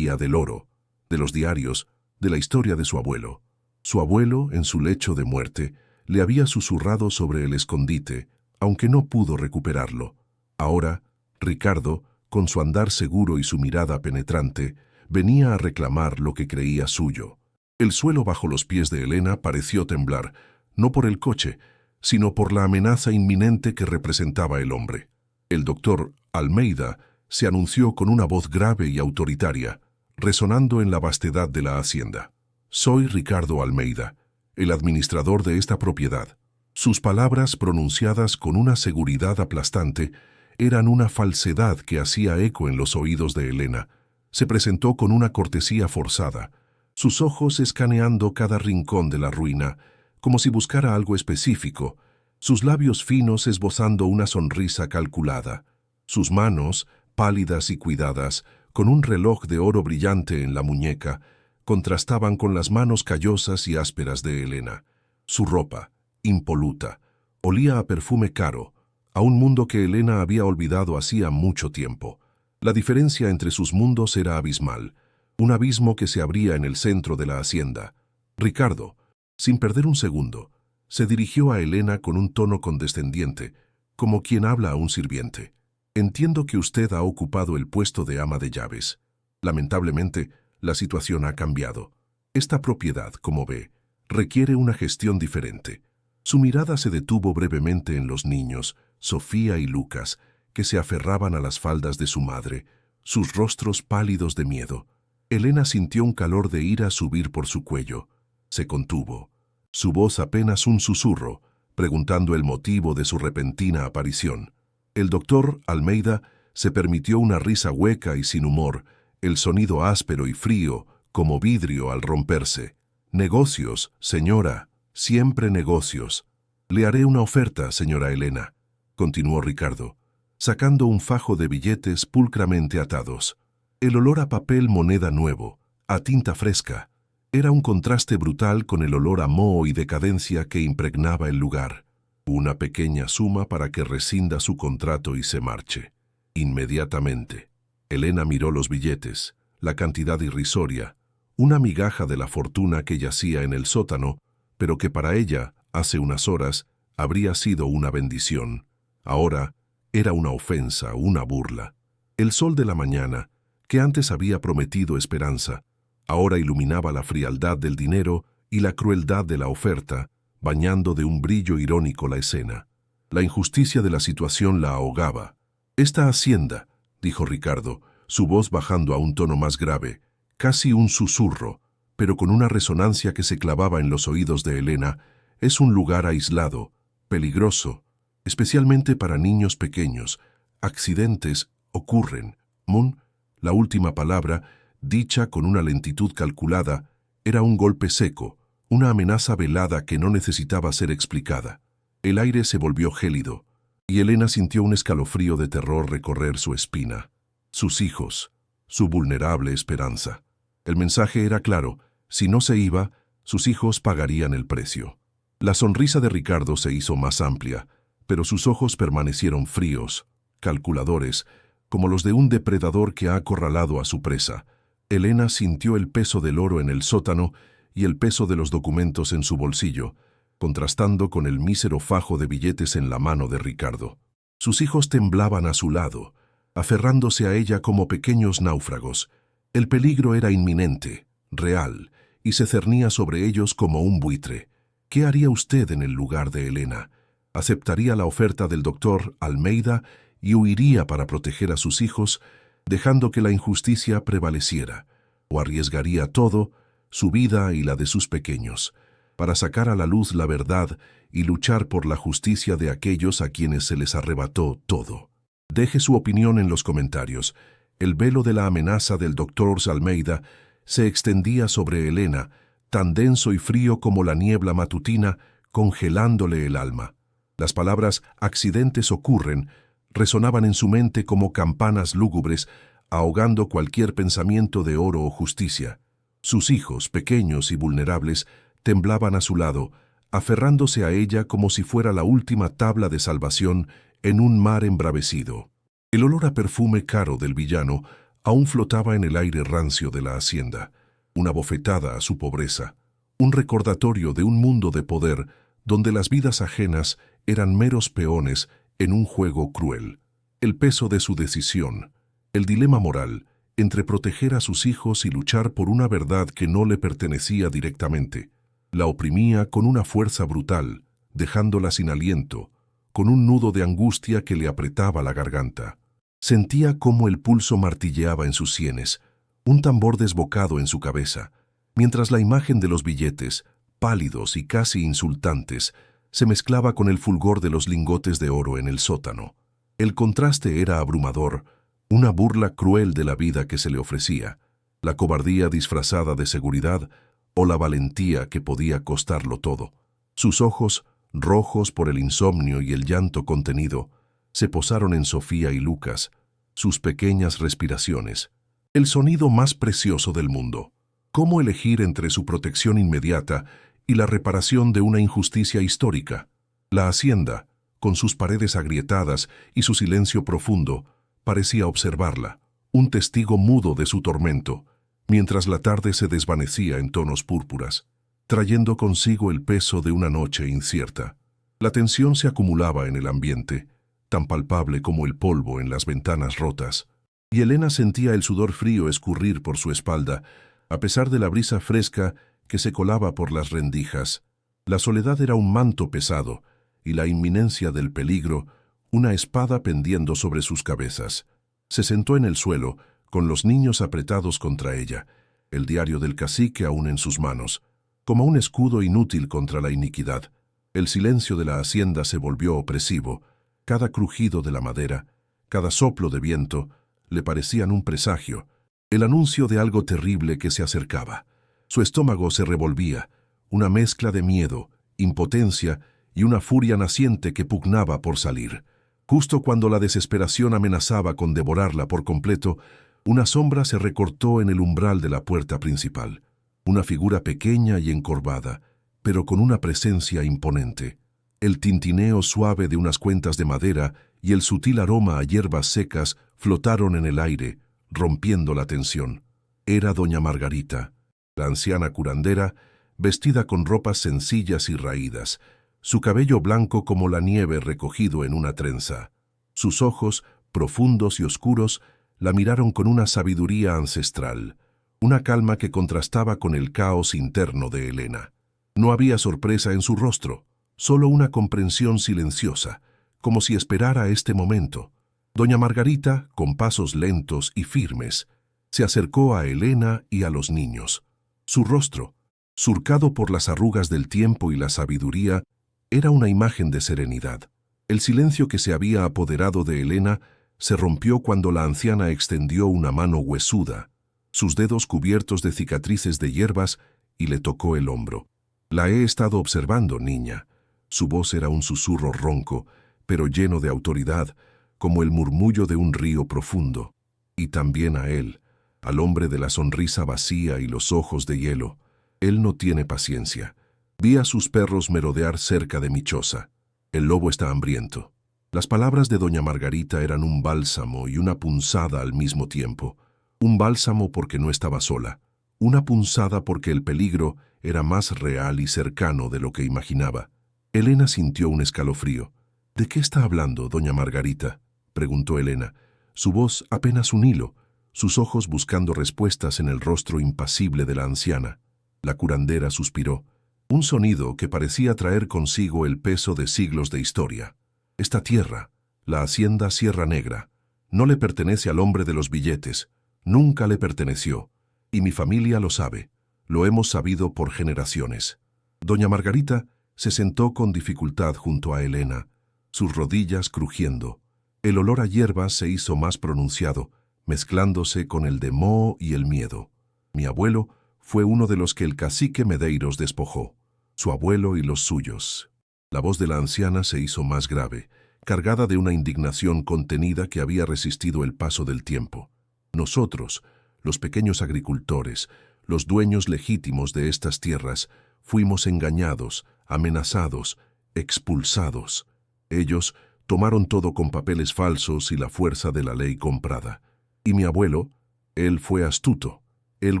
del oro, de los diarios, de la historia de su abuelo. Su abuelo, en su lecho de muerte, le había susurrado sobre el escondite, aunque no pudo recuperarlo. Ahora, Ricardo, con su andar seguro y su mirada penetrante, venía a reclamar lo que creía suyo. El suelo bajo los pies de Elena pareció temblar, no por el coche, sino por la amenaza inminente que representaba el hombre. El doctor Almeida se anunció con una voz grave y autoritaria, resonando en la vastedad de la hacienda. «Soy Ricardo Almeida, el administrador de esta propiedad». Sus palabras, pronunciadas con una seguridad aplastante, eran una falsedad que hacía eco en los oídos de Elena. Se presentó con una cortesía forzada, sus ojos escaneando cada rincón de la ruina, como si buscara algo específico, sus labios finos esbozando una sonrisa calculada, sus manos, pálidas y cuidadas, con un reloj de oro brillante en la muñeca, contrastaban con las manos callosas y ásperas de Elena. Su ropa, impoluta, olía a perfume caro, a un mundo que Elena había olvidado hacía mucho tiempo. La diferencia entre sus mundos era abismal, un abismo que se abría en el centro de la hacienda. Ricardo, sin perder un segundo, se dirigió a Elena con un tono condescendiente, como quien habla a un sirviente. «Entiendo que usted ha ocupado el puesto de ama de llaves. Lamentablemente, la situación ha cambiado. Esta propiedad, como ve, requiere una gestión diferente». Su mirada se detuvo brevemente en los niños, Sofía y Lucas, que se aferraban a las faldas de su madre, sus rostros pálidos de miedo. Elena sintió un calor de ira subir por su cuello. Se contuvo, su voz apenas un susurro, preguntando el motivo de su repentina aparición. El doctor Almeida se permitió una risa hueca y sin humor, el sonido áspero y frío, como vidrio al romperse. «Negocios, señora, siempre negocios. Le haré una oferta, señora Elena», continuó Ricardo, sacando un fajo de billetes pulcramente atados. El olor a papel moneda nuevo, a tinta fresca, era un contraste brutal con el olor a moho y decadencia que impregnaba el lugar. Una pequeña suma para que rescinda su contrato y se marche. Inmediatamente. Elena miró los billetes, la cantidad irrisoria, una migaja de la fortuna que yacía en el sótano, pero que para ella, hace unas horas, habría sido una bendición. Ahora era una ofensa, una burla. El sol de la mañana, que antes había prometido esperanza, ahora iluminaba la frialdad del dinero y la crueldad de la oferta, bañando de un brillo irónico la escena. La injusticia de la situación la ahogaba. «Esta hacienda», dijo Ricardo, su voz bajando a un tono más grave, casi un susurro, pero con una resonancia que se clavaba en los oídos de Elena, «es un lugar aislado, peligroso, especialmente para niños pequeños, accidentes ocurren. Moon, la última palabra, dicha con una lentitud calculada, era un golpe seco, una amenaza velada que no necesitaba ser explicada. El aire se volvió gélido, y Elena sintió un escalofrío de terror recorrer su espina. Sus hijos, su vulnerable esperanza. El mensaje era claro: si no se iba, sus hijos pagarían el precio. La sonrisa de Ricardo se hizo más amplia, pero sus ojos permanecieron fríos, calculadores, como los de un depredador que ha acorralado a su presa. Elena sintió el peso del oro en el sótano y el peso de los documentos en su bolsillo, contrastando con el mísero fajo de billetes en la mano de Ricardo. Sus hijos temblaban a su lado, aferrándose a ella como pequeños náufragos. El peligro era inminente, real, y se cernía sobre ellos como un buitre. ¿Qué haría usted en el lugar de Elena? ¿Aceptaría la oferta del doctor Almeida y huiría para proteger a sus hijos, dejando que la injusticia prevaleciera? ¿O arriesgaría todo, su vida y la de sus pequeños, para sacar a la luz la verdad y luchar por la justicia de aquellos a quienes se les arrebató todo? Deje su opinión en los comentarios. El velo de la amenaza del doctor Almeida se extendía sobre Elena, tan denso y frío como la niebla matutina, congelándole el alma. Las palabras «accidentes ocurren» resonaban en su mente como campanas lúgubres, ahogando cualquier pensamiento de oro o justicia. Sus hijos, pequeños y vulnerables, temblaban a su lado, aferrándose a ella como si fuera la última tabla de salvación en un mar embravecido. El olor a perfume caro del villano aún flotaba en el aire rancio de la hacienda, una bofetada a su pobreza, un recordatorio de un mundo de poder donde las vidas ajenas eran meros peones en un juego cruel. El peso de su decisión, el dilema moral entre proteger a sus hijos y luchar por una verdad que no le pertenecía directamente, la oprimía con una fuerza brutal, dejándola sin aliento, con un nudo de angustia que le apretaba la garganta. Sentía cómo el pulso martilleaba en sus sienes, un tambor desbocado en su cabeza, mientras la imagen de los billetes, pálidos y casi insultantes, se mezclaba con el fulgor de los lingotes de oro en el sótano. El contraste era abrumador, una burla cruel de la vida que se le ofrecía, la cobardía disfrazada de seguridad o la valentía que podía costarlo todo. Sus ojos, rojos por el insomnio y el llanto contenido, se posaron en Sofía y Lucas, sus pequeñas respiraciones, el sonido más precioso del mundo. ¿Cómo elegir entre su protección inmediata y la reparación de una injusticia histórica? La hacienda, con sus paredes agrietadas y su silencio profundo, parecía observarla, un testigo mudo de su tormento, mientras la tarde se desvanecía en tonos púrpuras, trayendo consigo el peso de una noche incierta. La tensión se acumulaba en el ambiente, tan palpable como el polvo en las ventanas rotas, y Elena sentía el sudor frío escurrir por su espalda, a pesar de la brisa fresca que se colaba por las rendijas. La soledad era un manto pesado, y la inminencia del peligro, una espada pendiendo sobre sus cabezas. Se sentó en el suelo, con los niños apretados contra ella, el diario del cacique aún en sus manos, como un escudo inútil contra la iniquidad. El silencio de la hacienda se volvió opresivo. Cada crujido de la madera, cada soplo de viento, le parecían un presagio, el anuncio de algo terrible que se acercaba. Su estómago se revolvía, una mezcla de miedo, impotencia y una furia naciente que pugnaba por salir. Justo cuando la desesperación amenazaba con devorarla por completo, una sombra se recortó en el umbral de la puerta principal. Una figura pequeña y encorvada, pero con una presencia imponente. El tintineo suave de unas cuentas de madera y el sutil aroma a hierbas secas flotaron en el aire, rompiendo la tensión. Era doña Margarita, la anciana curandera, vestida con ropas sencillas y raídas, su cabello blanco como la nieve recogido en una trenza. Sus ojos, profundos y oscuros, la miraron con una sabiduría ancestral, una calma que contrastaba con el caos interno de Elena. No había sorpresa en su rostro, solo una comprensión silenciosa, como si esperara este momento. Doña Margarita, con pasos lentos y firmes, se acercó a Elena y a los niños. Su rostro, surcado por las arrugas del tiempo y la sabiduría, era una imagen de serenidad. El silencio que se había apoderado de Elena se rompió cuando la anciana extendió una mano huesuda, sus dedos cubiertos de cicatrices de hierbas, y le tocó el hombro. «La he estado observando, niña». Su voz era un susurro ronco, pero lleno de autoridad, como el murmullo de un río profundo. Y también a él, al hombre de la sonrisa vacía y los ojos de hielo. Él no tiene paciencia. Vi a sus perros merodear cerca de mi choza. El lobo está hambriento. Las palabras de doña Margarita eran un bálsamo y una punzada al mismo tiempo. Un bálsamo porque no estaba sola. Una punzada porque el peligro era más real y cercano de lo que imaginaba. Elena sintió un escalofrío. «¿De qué está hablando, doña Margarita?», preguntó Elena. Su voz apenas un hilo, sus ojos buscando respuestas en el rostro impasible de la anciana. La curandera suspiró. Un sonido que parecía traer consigo el peso de siglos de historia. «Esta tierra, la hacienda Sierra Negra, no le pertenece al hombre de los billetes. Nunca le perteneció. Y mi familia lo sabe. Lo hemos sabido por generaciones». Doña Margarita se sentó con dificultad junto a Elena, sus rodillas crujiendo. El olor a hierbas se hizo más pronunciado, mezclándose con el de moho y el miedo. Mi abuelo fue uno de los que el cacique Medeiros despojó, su abuelo y los suyos. La voz de la anciana se hizo más grave, cargada de una indignación contenida que había resistido el paso del tiempo. Nosotros, los pequeños agricultores, los dueños legítimos de estas tierras, fuimos engañados, amenazados, expulsados. Ellos tomaron todo con papeles falsos y la fuerza de la ley comprada. Y mi abuelo, él fue astuto. Él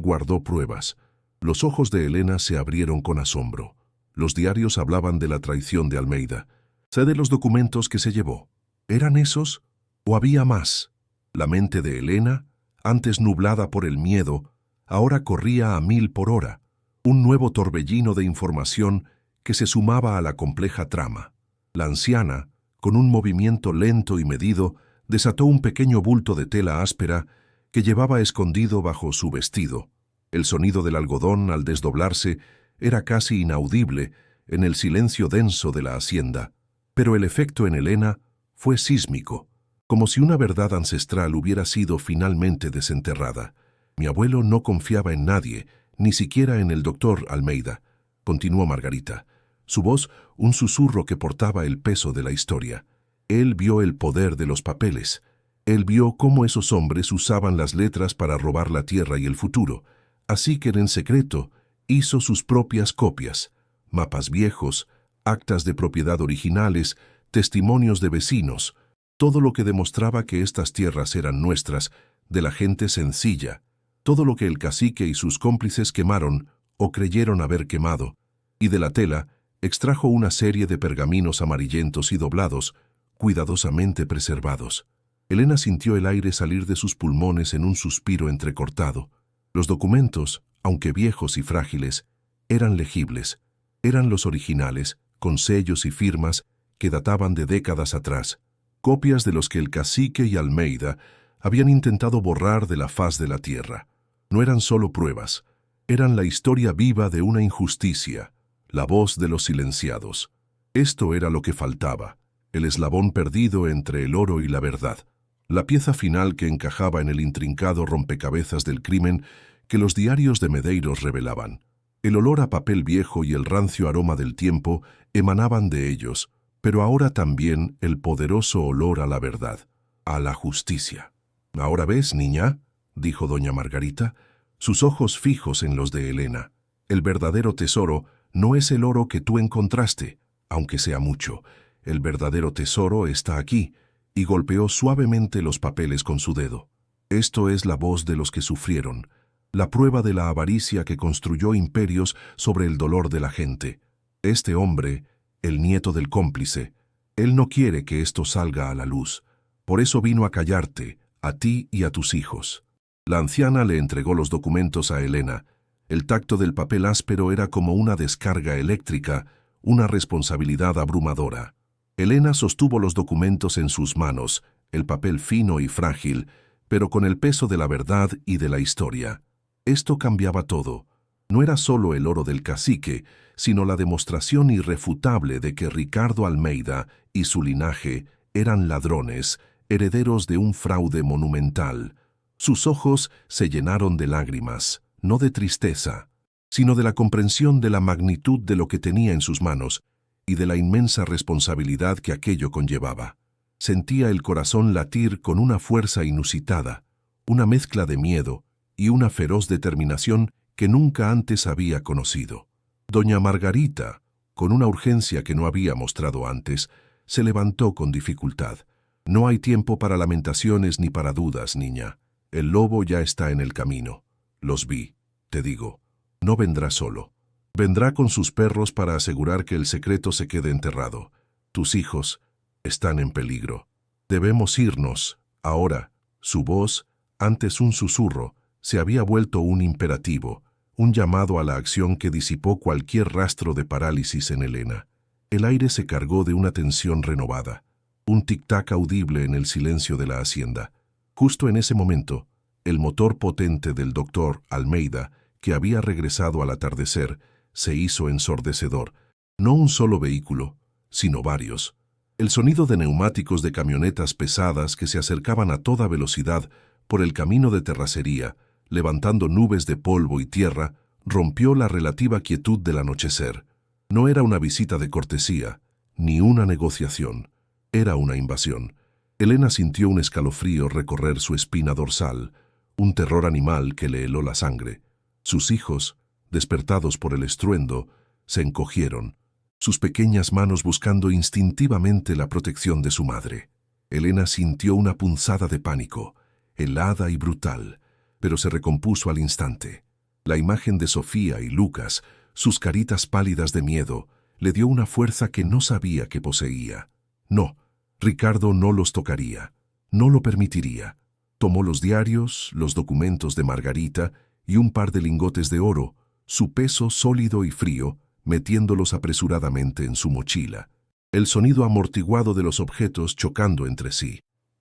guardó pruebas. Los ojos de Elena se abrieron con asombro. Los diarios hablaban de la traición de Almeida. Sé de los documentos que se llevó. ¿Eran esos? ¿O había más? La mente de Elena, antes nublada por el miedo, ahora corría a 1000 por hora. Un nuevo torbellino de información que se sumaba a la compleja trama. La anciana, con un movimiento lento y medido, desató un pequeño bulto de tela áspera que llevaba escondido bajo su vestido. El sonido del algodón, al desdoblarse, era casi inaudible en el silencio denso de la hacienda, pero el efecto en Elena fue sísmico, como si una verdad ancestral hubiera sido finalmente desenterrada. Mi abuelo no confiaba en nadie, ni siquiera en el doctor Almeida, continuó Margarita. Su voz, un susurro que portaba el peso de la historia. Él vio el poder de los papeles. Él vio cómo esos hombres usaban las letras para robar la tierra y el futuro. Así que en secreto hizo sus propias copias, mapas viejos, actas de propiedad originales, testimonios de vecinos, todo lo que demostraba que estas tierras eran nuestras, de la gente sencilla, todo lo que el cacique y sus cómplices quemaron o creyeron haber quemado, y de la tela extrajo una serie de pergaminos amarillentos y doblados, cuidadosamente preservados. Elena sintió el aire salir de sus pulmones en un suspiro entrecortado. Los documentos, aunque viejos y frágiles, eran legibles. Eran los originales, con sellos y firmas que databan de décadas atrás, copias de los que el cacique y Almeida habían intentado borrar de la faz de la tierra. No eran solo pruebas, eran la historia viva de una injusticia, la voz de los silenciados. Esto era lo que faltaba, el eslabón perdido entre el oro y la verdad, la pieza final que encajaba en el intrincado rompecabezas del crimen que los diarios de Medeiros revelaban. El olor a papel viejo y el rancio aroma del tiempo emanaban de ellos, pero ahora también el poderoso olor a la verdad, a la justicia. «¿Ahora ves, niña?», dijo doña Margarita, sus ojos fijos en los de Elena. «El verdadero tesoro no es el oro que tú encontraste, aunque sea mucho. El verdadero tesoro está aquí», y golpeó suavemente los papeles con su dedo. «Esto es la voz de los que sufrieron, la prueba de la avaricia que construyó imperios sobre el dolor de la gente. Este hombre, el nieto del cómplice, él no quiere que esto salga a la luz. Por eso vino a callarte, a ti y a tus hijos». La anciana le entregó los documentos a Elena. El tacto del papel áspero era como una descarga eléctrica, una responsabilidad abrumadora. Elena sostuvo los documentos en sus manos, el papel fino y frágil, pero con el peso de la verdad y de la historia. Esto cambiaba todo. No era solo el oro del cacique, sino la demostración irrefutable de que Ricardo Almeida y su linaje eran ladrones, herederos de un fraude monumental. Sus ojos se llenaron de lágrimas, no de tristeza, sino de la comprensión de la magnitud de lo que tenía en sus manos y de la inmensa responsabilidad que aquello conllevaba. Sentía el corazón latir con una fuerza inusitada, una mezcla de miedo y una feroz determinación que nunca antes había conocido. Doña Margarita, con una urgencia que no había mostrado antes, se levantó con dificultad. «No hay tiempo para lamentaciones ni para dudas, niña. El lobo ya está en el camino. Los vi, te digo. No vendrá solo. Vendrá con sus perros para asegurar que el secreto se quede enterrado. Tus hijos están en peligro. Debemos irnos, ahora». Su voz, antes un susurro, se había vuelto un imperativo, un llamado a la acción que disipó cualquier rastro de parálisis en Elena. El aire se cargó de una tensión renovada, un tic-tac audible en el silencio de la hacienda. Justo en ese momento, el motor potente del doctor Almeida, que había regresado al atardecer, se hizo ensordecedor. No un solo vehículo, sino varios. El sonido de neumáticos de camionetas pesadas que se acercaban a toda velocidad por el camino de terracería, levantando nubes de polvo y tierra, rompió la relativa quietud del anochecer. No era una visita de cortesía, ni una negociación. Era una invasión. Elena sintió un escalofrío recorrer su espina dorsal, un terror animal que le heló la sangre. Sus hijos, despertados por el estruendo, se encogieron, sus pequeñas manos buscando instintivamente la protección de su madre. Elena sintió una punzada de pánico, helada y brutal, pero se recompuso al instante. La imagen de Sofía y Lucas, sus caritas pálidas de miedo, le dio una fuerza que no sabía que poseía. No, Ricardo no los tocaría, no lo permitiría. Tomó los diarios, los documentos de Margarita y un par de lingotes de oro, su peso sólido y frío, metiéndolos apresuradamente en su mochila. El sonido amortiguado de los objetos chocando entre sí.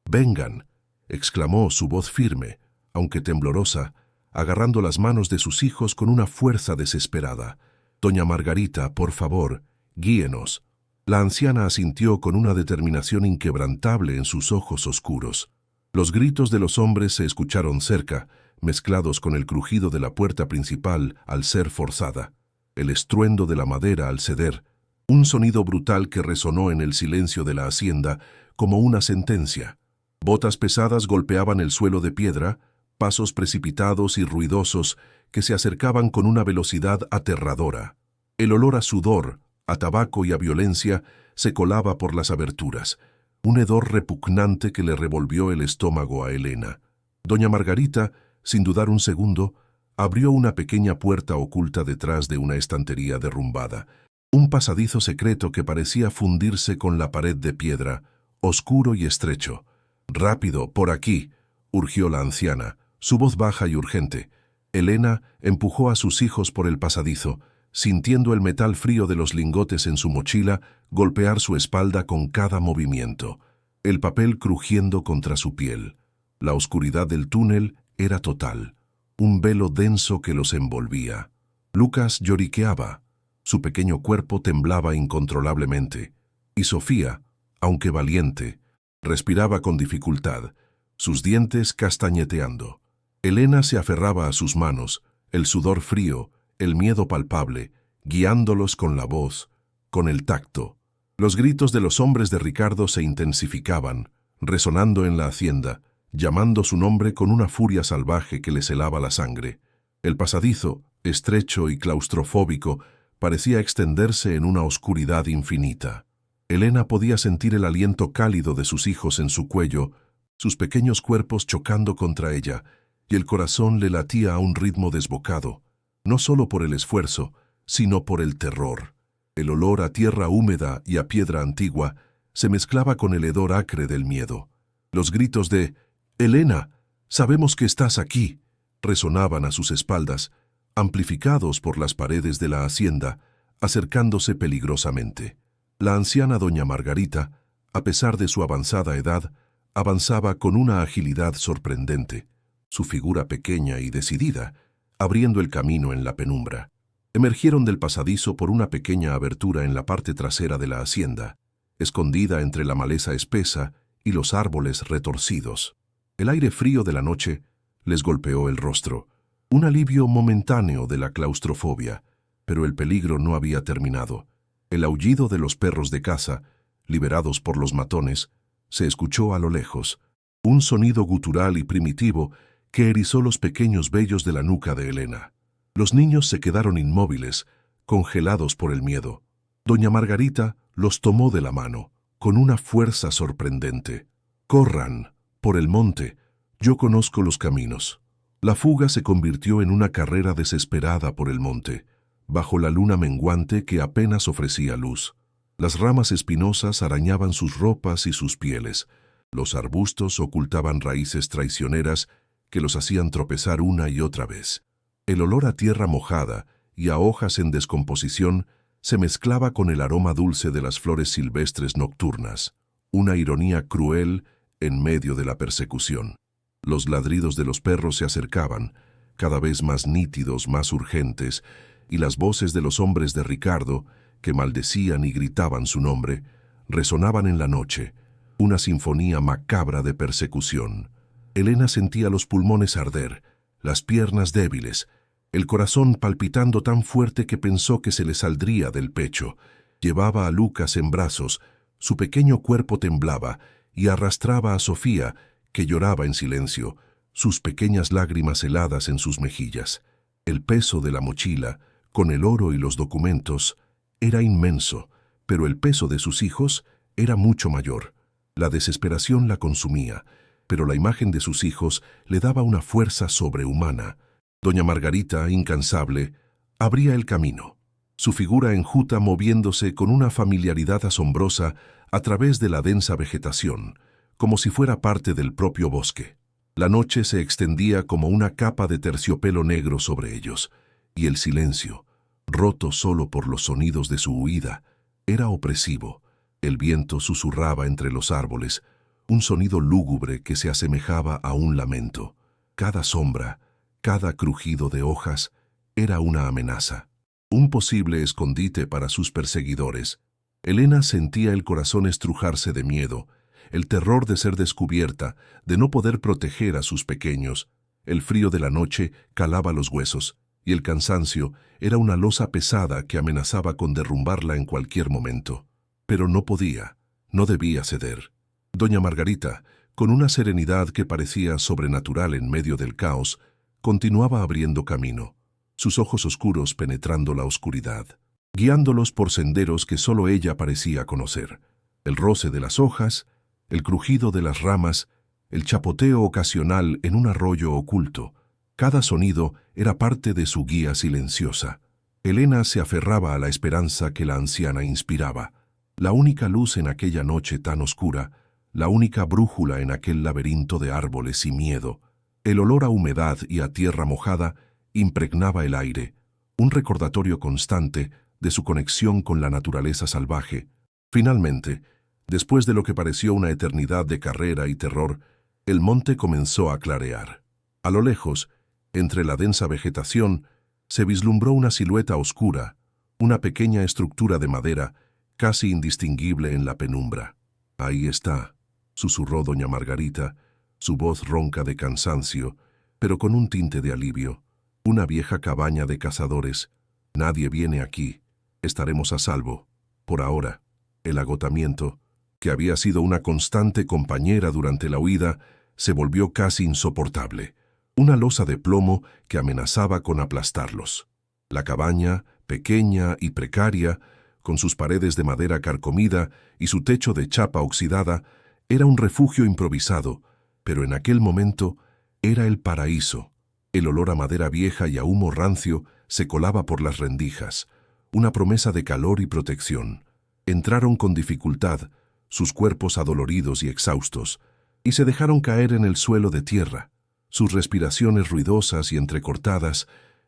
«Vengan», exclamó su voz firme, aunque temblorosa, agarrando las manos de sus hijos con una fuerza desesperada. «Doña Margarita, por favor, guíenos». La anciana asintió con una determinación inquebrantable en sus ojos oscuros. Los gritos de los hombres se escucharon cerca, mezclados con el crujido de la puerta principal al ser forzada, el estruendo de la madera al ceder, un sonido brutal que resonó en el silencio de la hacienda como una sentencia. Botas pesadas golpeaban el suelo de piedra, pasos precipitados y ruidosos que se acercaban con una velocidad aterradora. El olor a sudor, a tabaco y a violencia se colaba por las aberturas, un hedor repugnante que le revolvió el estómago a Elena. Doña Margarita, sin dudar un segundo, abrió una pequeña puerta oculta detrás de una estantería derrumbada, un pasadizo secreto que parecía fundirse con la pared de piedra, oscuro y estrecho. «Rápido, por aquí», urgió la anciana, su voz baja y urgente. Elena empujó a sus hijos por el pasadizo, sintiendo el metal frío de los lingotes en su mochila golpear su espalda con cada movimiento, el papel crujiendo contra su piel. La oscuridad del túnel era total, un velo denso que los envolvía. Lucas lloriqueaba, su pequeño cuerpo temblaba incontrolablemente, y Sofía, aunque valiente, respiraba con dificultad, sus dientes castañeteando. Elena se aferraba a sus manos, el sudor frío, el miedo palpable, guiándolos con la voz, con el tacto. Los gritos de los hombres de Ricardo se intensificaban, resonando en la hacienda, llamando su nombre con una furia salvaje que les helaba la sangre. El pasadizo, estrecho y claustrofóbico, parecía extenderse en una oscuridad infinita. Elena podía sentir el aliento cálido de sus hijos en su cuello, sus pequeños cuerpos chocando contra ella, y el corazón le latía a un ritmo desbocado, no solo por el esfuerzo, sino por el terror. El olor a tierra húmeda y a piedra antigua se mezclaba con el hedor acre del miedo. Los gritos de «Elena, sabemos que estás aquí», resonaban a sus espaldas, amplificados por las paredes de la hacienda, acercándose peligrosamente. La anciana doña Margarita, a pesar de su avanzada edad, avanzaba con una agilidad sorprendente, su figura pequeña y decidida, abriendo el camino en la penumbra. Emergieron del pasadizo por una pequeña abertura en la parte trasera de la hacienda, escondida entre la maleza espesa y los árboles retorcidos. El aire frío de la noche les golpeó el rostro, un alivio momentáneo de la claustrofobia, pero el peligro no había terminado. El aullido de los perros de caza, liberados por los matones, se escuchó a lo lejos, un sonido gutural y primitivo que erizó los pequeños vellos de la nuca de Elena. Los niños se quedaron inmóviles, congelados por el miedo. Doña Margarita los tomó de la mano, con una fuerza sorprendente. «Corran, por el monte, yo conozco los caminos». La fuga se convirtió en una carrera desesperada por el monte, bajo la luna menguante que apenas ofrecía luz. Las ramas espinosas arañaban sus ropas y sus pieles. Los arbustos ocultaban raíces traicioneras que los hacían tropezar una y otra vez. El olor a tierra mojada y a hojas en descomposición se mezclaba con el aroma dulce de las flores silvestres nocturnas, una ironía cruel en medio de la persecución. Los ladridos de los perros se acercaban, cada vez más nítidos, más urgentes, y las voces de los hombres de Ricardo, que maldecían y gritaban su nombre, resonaban en la noche, una sinfonía macabra de persecución. Elena sentía los pulmones arder, las piernas débiles, el corazón palpitando tan fuerte que pensó que se le saldría del pecho. Llevaba a Lucas en brazos, su pequeño cuerpo temblaba y arrastraba a Sofía, que lloraba en silencio, sus pequeñas lágrimas heladas en sus mejillas. El peso de la mochila, con el oro y los documentos, era inmenso, pero el peso de sus hijos era mucho mayor. La desesperación la consumía, pero la imagen de sus hijos le daba una fuerza sobrehumana. Doña Margarita, incansable, abría el camino, su figura enjuta moviéndose con una familiaridad asombrosa a través de la densa vegetación, como si fuera parte del propio bosque. La noche se extendía como una capa de terciopelo negro sobre ellos, y el silencio, roto solo por los sonidos de su huida, era opresivo. El viento susurraba entre los árboles, un sonido lúgubre que se asemejaba a un lamento. Cada sombra, cada crujido de hojas, era una amenaza, un posible escondite para sus perseguidores. Elena sentía el corazón estrujarse de miedo, el terror de ser descubierta, de no poder proteger a sus pequeños. El frío de la noche calaba los huesos, y el cansancio era una losa pesada que amenazaba con derrumbarla en cualquier momento. Pero no podía, no debía ceder. Doña Margarita, con una serenidad que parecía sobrenatural en medio del caos, continuaba abriendo camino, sus ojos oscuros penetrando la oscuridad, guiándolos por senderos que solo ella parecía conocer. El roce de las hojas, el crujido de las ramas, el chapoteo ocasional en un arroyo oculto. Cada sonido era parte de su guía silenciosa. Elena se aferraba a la esperanza que la anciana inspiraba, la única luz en aquella noche tan oscura, la única brújula en aquel laberinto de árboles y miedo. El olor a humedad y a tierra mojada impregnaba el aire, un recordatorio constante de su conexión con la naturaleza salvaje. Finalmente, después de lo que pareció una eternidad de carrera y terror, el monte comenzó a clarear. A lo lejos, entre la densa vegetación, se vislumbró una silueta oscura, una pequeña estructura de madera, casi indistinguible en la penumbra. «Ahí está», susurró doña Margarita, su voz ronca de cansancio, pero con un tinte de alivio. «Una vieja cabaña de cazadores. Nadie viene aquí. Estaremos a salvo. Por ahora». El agotamiento, que había sido una constante compañera durante la huida, se volvió casi insoportable. Una losa de plomo que amenazaba con aplastarlos. La cabaña, pequeña y precaria, con sus paredes de madera carcomida y su techo de chapa oxidada, era un refugio improvisado, pero en aquel momento era el paraíso. El olor a madera vieja y a humo rancio se colaba por las rendijas, una promesa de calor y protección. Entraron con dificultad, sus cuerpos adoloridos y exhaustos, y se dejaron caer en el suelo de tierra, sus respiraciones ruidosas y entrecortadas,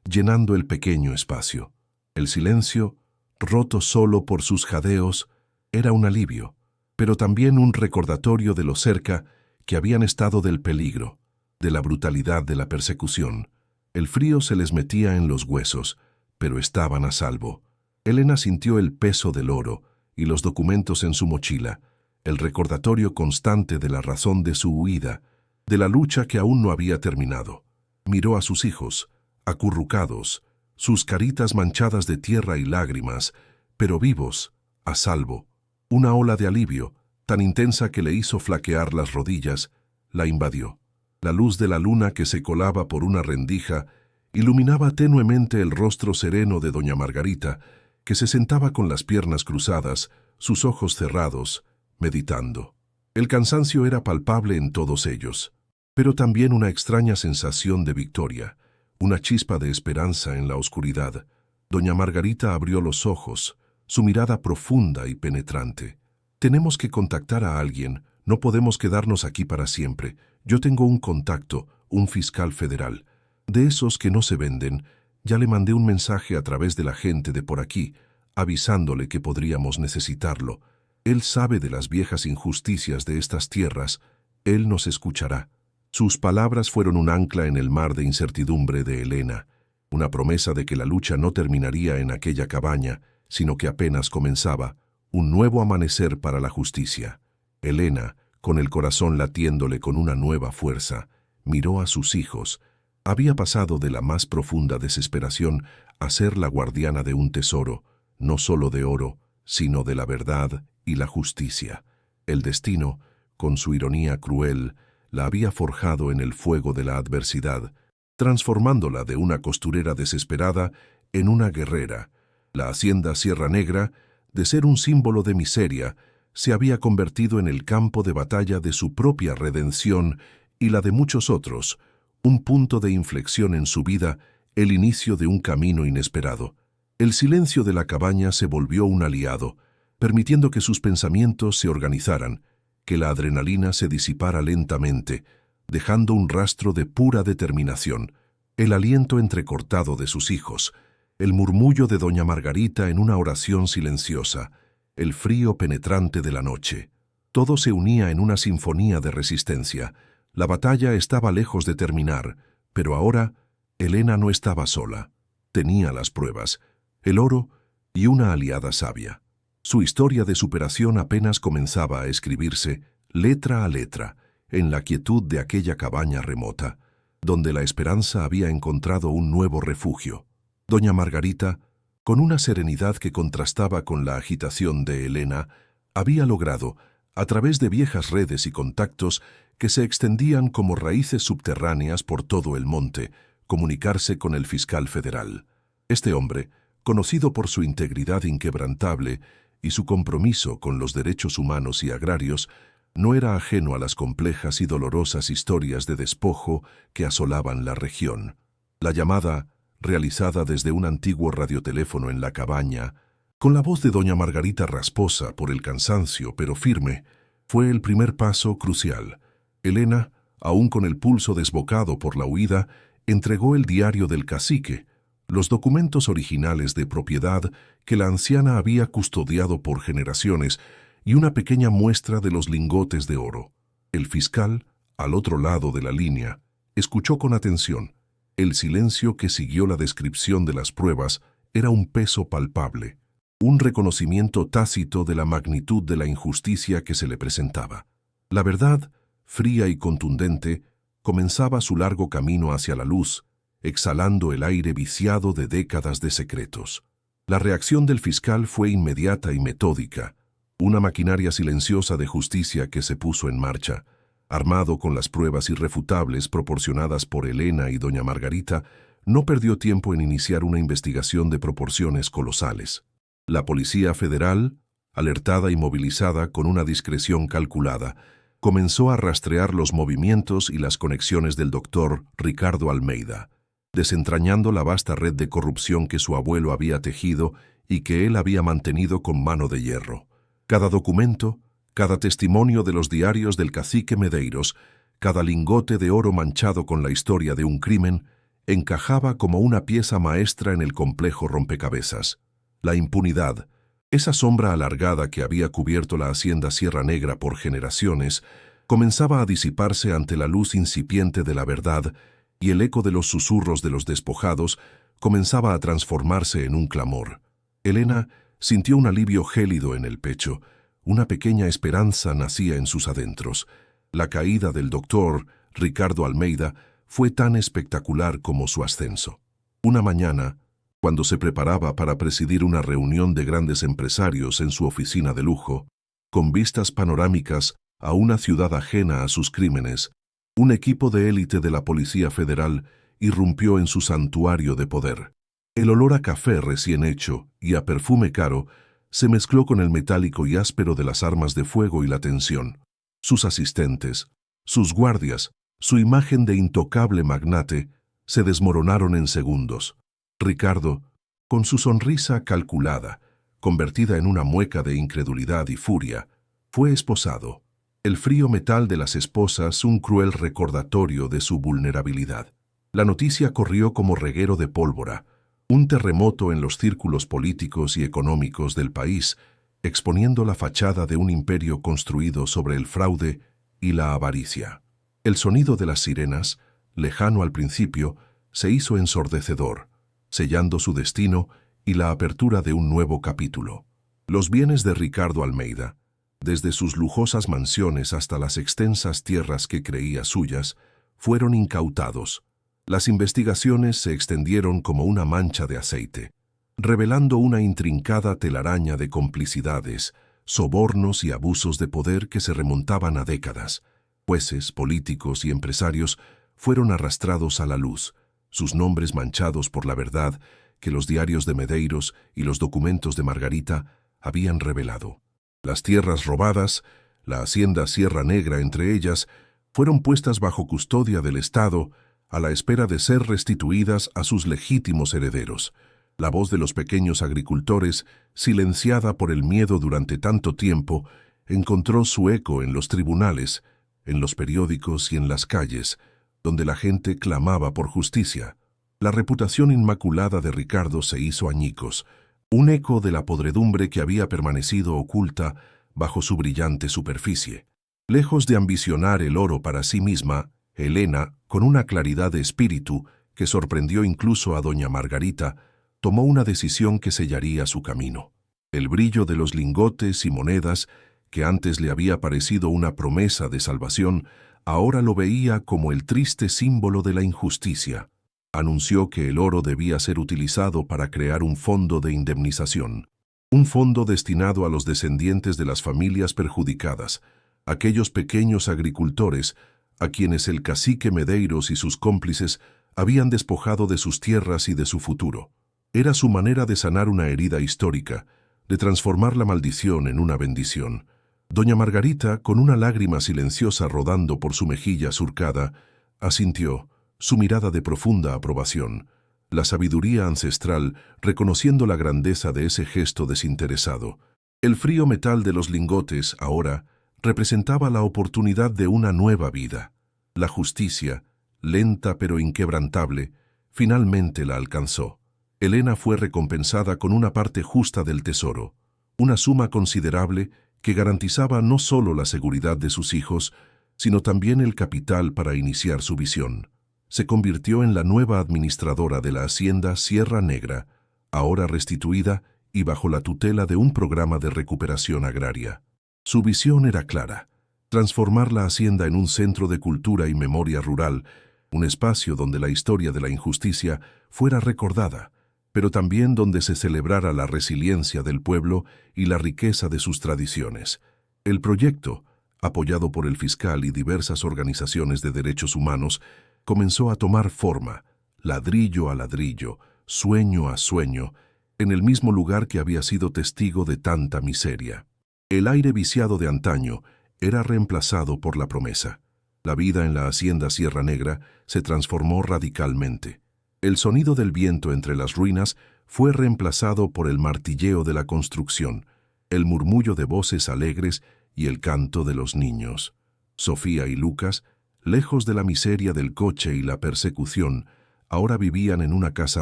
llenando el pequeño espacio. El silencio, roto solo por sus jadeos, era un alivio, pero también un recordatorio de lo cerca que habían estado del peligro, de la brutalidad de la persecución. El frío se les metía en los huesos, pero estaban a salvo. Elena sintió el peso del oro y los documentos en su mochila, el recordatorio constante de la razón de su huida, de la lucha que aún no había terminado. Miró a sus hijos, acurrucados, sus caritas manchadas de tierra y lágrimas, pero vivos, a salvo. Una ola de alivio, tan intensa que le hizo flaquear las rodillas, la invadió. La luz de la luna que se colaba por una rendija iluminaba tenuemente el rostro sereno de doña Margarita, que se sentaba con las piernas cruzadas, sus ojos cerrados, meditando. El cansancio era palpable en todos ellos, pero también una extraña sensación de victoria, una chispa de esperanza en la oscuridad. Doña Margarita abrió los ojos, su mirada profunda y penetrante. «Tenemos que contactar a alguien, no podemos quedarnos aquí para siempre. Yo tengo un contacto, un fiscal federal. De esos que no se venden, ya le mandé un mensaje a través de la gente de por aquí, avisándole que podríamos necesitarlo. Él sabe de las viejas injusticias de estas tierras, él nos escuchará». Sus palabras fueron un ancla en el mar de incertidumbre de Elena, una promesa de que la lucha no terminaría en aquella cabaña, sino que apenas comenzaba, un nuevo amanecer para la justicia. Elena, con el corazón latiéndole con una nueva fuerza, miró a sus hijos. Había pasado de la más profunda desesperación a ser la guardiana de un tesoro, no solo de oro, sino de la verdad y la justicia. El destino, con su ironía cruel, la había forjado en el fuego de la adversidad, transformándola de una costurera desesperada en una guerrera. La hacienda Sierra Negra, de ser un símbolo de miseria, se había convertido en el campo de batalla de su propia redención y la de muchos otros, un punto de inflexión en su vida, el inicio de un camino inesperado. El silencio de la cabaña se volvió un aliado, permitiendo que sus pensamientos se organizaran, que la adrenalina se disipara lentamente, dejando un rastro de pura determinación, el aliento entrecortado de sus hijos, el murmullo de doña Margarita en una oración silenciosa, el frío penetrante de la noche. Todo se unía en una sinfonía de resistencia. La batalla estaba lejos de terminar, pero ahora Elena no estaba sola. Tenía las pruebas, el oro y una aliada sabia. Su historia de superación apenas comenzaba a escribirse, letra a letra, en la quietud de aquella cabaña remota, donde la esperanza había encontrado un nuevo refugio. Doña Margarita, con una serenidad que contrastaba con la agitación de Elena, había logrado, a través de viejas redes y contactos que se extendían como raíces subterráneas por todo el monte, comunicarse con el fiscal federal. Este hombre, conocido por su integridad inquebrantable y su compromiso con los derechos humanos y agrarios, no era ajeno a las complejas y dolorosas historias de despojo que asolaban la región. La llamada, realizada desde un antiguo radioteléfono en la cabaña, con la voz de doña Margarita rasposa por el cansancio pero firme, fue el primer paso crucial. Elena, aún con el pulso desbocado por la huida, entregó el diario del cacique, los documentos originales de propiedad que la anciana había custodiado por generaciones y una pequeña muestra de los lingotes de oro. El fiscal, al otro lado de la línea, escuchó con atención. El silencio que siguió la descripción de las pruebas era un peso palpable, un reconocimiento tácito de la magnitud de la injusticia que se le presentaba. La verdad, fría y contundente, comenzaba su largo camino hacia la luz, exhalando el aire viciado de décadas de secretos. La reacción del fiscal fue inmediata y metódica, una maquinaria silenciosa de justicia que se puso en marcha. Armado con las pruebas irrefutables proporcionadas por Elena y doña Margarita, no perdió tiempo en iniciar una investigación de proporciones colosales. La Policía Federal, alertada y movilizada con una discreción calculada, comenzó a rastrear los movimientos y las conexiones del doctor Ricardo Almeida, desentrañando la vasta red de corrupción que su abuelo había tejido y que él había mantenido con mano de hierro. Cada documento, cada testimonio de los diarios del cacique Medeiros, cada lingote de oro manchado con la historia de un crimen, encajaba como una pieza maestra en el complejo rompecabezas. La impunidad, esa sombra alargada que había cubierto la hacienda Sierra Negra por generaciones, comenzaba a disiparse ante la luz incipiente de la verdad, y el eco de los susurros de los despojados comenzaba a transformarse en un clamor. Elena sintió un alivio gélido en el pecho, Una pequeña esperanza nacía en sus adentros. La caída del doctor Ricardo Almeida fue tan espectacular como su ascenso. Una mañana, cuando se preparaba para presidir una reunión de grandes empresarios en su oficina de lujo, con vistas panorámicas a una ciudad ajena a sus crímenes, un equipo de élite de la Policía Federal irrumpió en su santuario de poder. El olor a café recién hecho y a perfume caro se mezcló con el metálico y áspero de las armas de fuego y la tensión. Sus asistentes, sus guardias, su imagen de intocable magnate, se desmoronaron en segundos. Ricardo, con su sonrisa calculada, convertida en una mueca de incredulidad y furia, fue esposado. El frío metal de las esposas un cruel recordatorio de su vulnerabilidad. La noticia corrió como reguero de pólvora, un terremoto en los círculos políticos y económicos del país, exponiendo la fachada de un imperio construido sobre el fraude y la avaricia. El sonido de las sirenas, lejano al principio, se hizo ensordecedor, sellando su destino y la apertura de un nuevo capítulo. Los bienes de Ricardo Almeida, desde sus lujosas mansiones hasta las extensas tierras que creía suyas, fueron incautados. Las investigaciones se extendieron como una mancha de aceite, revelando una intrincada telaraña de complicidades, sobornos y abusos de poder que se remontaban a décadas. Jueces, políticos y empresarios fueron arrastrados a la luz, sus nombres manchados por la verdad que los diarios de Medeiros y los documentos de Margarita habían revelado. Las tierras robadas, la hacienda Sierra Negra entre ellas, fueron puestas bajo custodia del Estado a la espera de ser restituidas a sus legítimos herederos. La voz de los pequeños agricultores, silenciada por el miedo durante tanto tiempo, encontró su eco en los tribunales, en los periódicos y en las calles, donde la gente clamaba por justicia. La reputación inmaculada de Ricardo se hizo añicos, un eco de la podredumbre que había permanecido oculta bajo su brillante superficie. Lejos de ambicionar el oro para sí misma, Elena, con una claridad de espíritu que sorprendió incluso a doña Margarita, tomó una decisión que sellaría su camino. El brillo de los lingotes y monedas, que antes le había parecido una promesa de salvación, ahora lo veía como el triste símbolo de la injusticia. Anunció que el oro debía ser utilizado para crear un fondo de indemnización, un fondo destinado a los descendientes de las familias perjudicadas, aquellos pequeños agricultores a quienes el cacique Medeiros y sus cómplices habían despojado de sus tierras y de su futuro. Era su manera de sanar una herida histórica, de transformar la maldición en una bendición. Doña Margarita, con una lágrima silenciosa rodando por su mejilla surcada, asintió, su mirada de profunda aprobación, la sabiduría ancestral reconociendo la grandeza de ese gesto desinteresado. El frío metal de los lingotes, ahora, representaba la oportunidad de una nueva vida. La justicia, lenta pero inquebrantable, finalmente la alcanzó. Elena fue recompensada con una parte justa del tesoro, una suma considerable que garantizaba no solo la seguridad de sus hijos, sino también el capital para iniciar su visión. Se convirtió en la nueva administradora de la hacienda Sierra Negra, ahora restituida y bajo la tutela de un programa de recuperación agraria. Su visión era clara: transformar la hacienda en un centro de cultura y memoria rural, un espacio donde la historia de la injusticia fuera recordada, pero también donde se celebrara la resiliencia del pueblo y la riqueza de sus tradiciones. El proyecto, apoyado por el fiscal y diversas organizaciones de derechos humanos, comenzó a tomar forma, ladrillo a ladrillo, sueño a sueño, en el mismo lugar que había sido testigo de tanta miseria. El aire viciado de antaño era reemplazado por la promesa. La vida en la hacienda Sierra Negra se transformó radicalmente. El sonido del viento entre las ruinas fue reemplazado por el martilleo de la construcción, el murmullo de voces alegres y el canto de los niños. Sofía y Lucas, lejos de la miseria del coche y la persecución, ahora vivían en una casa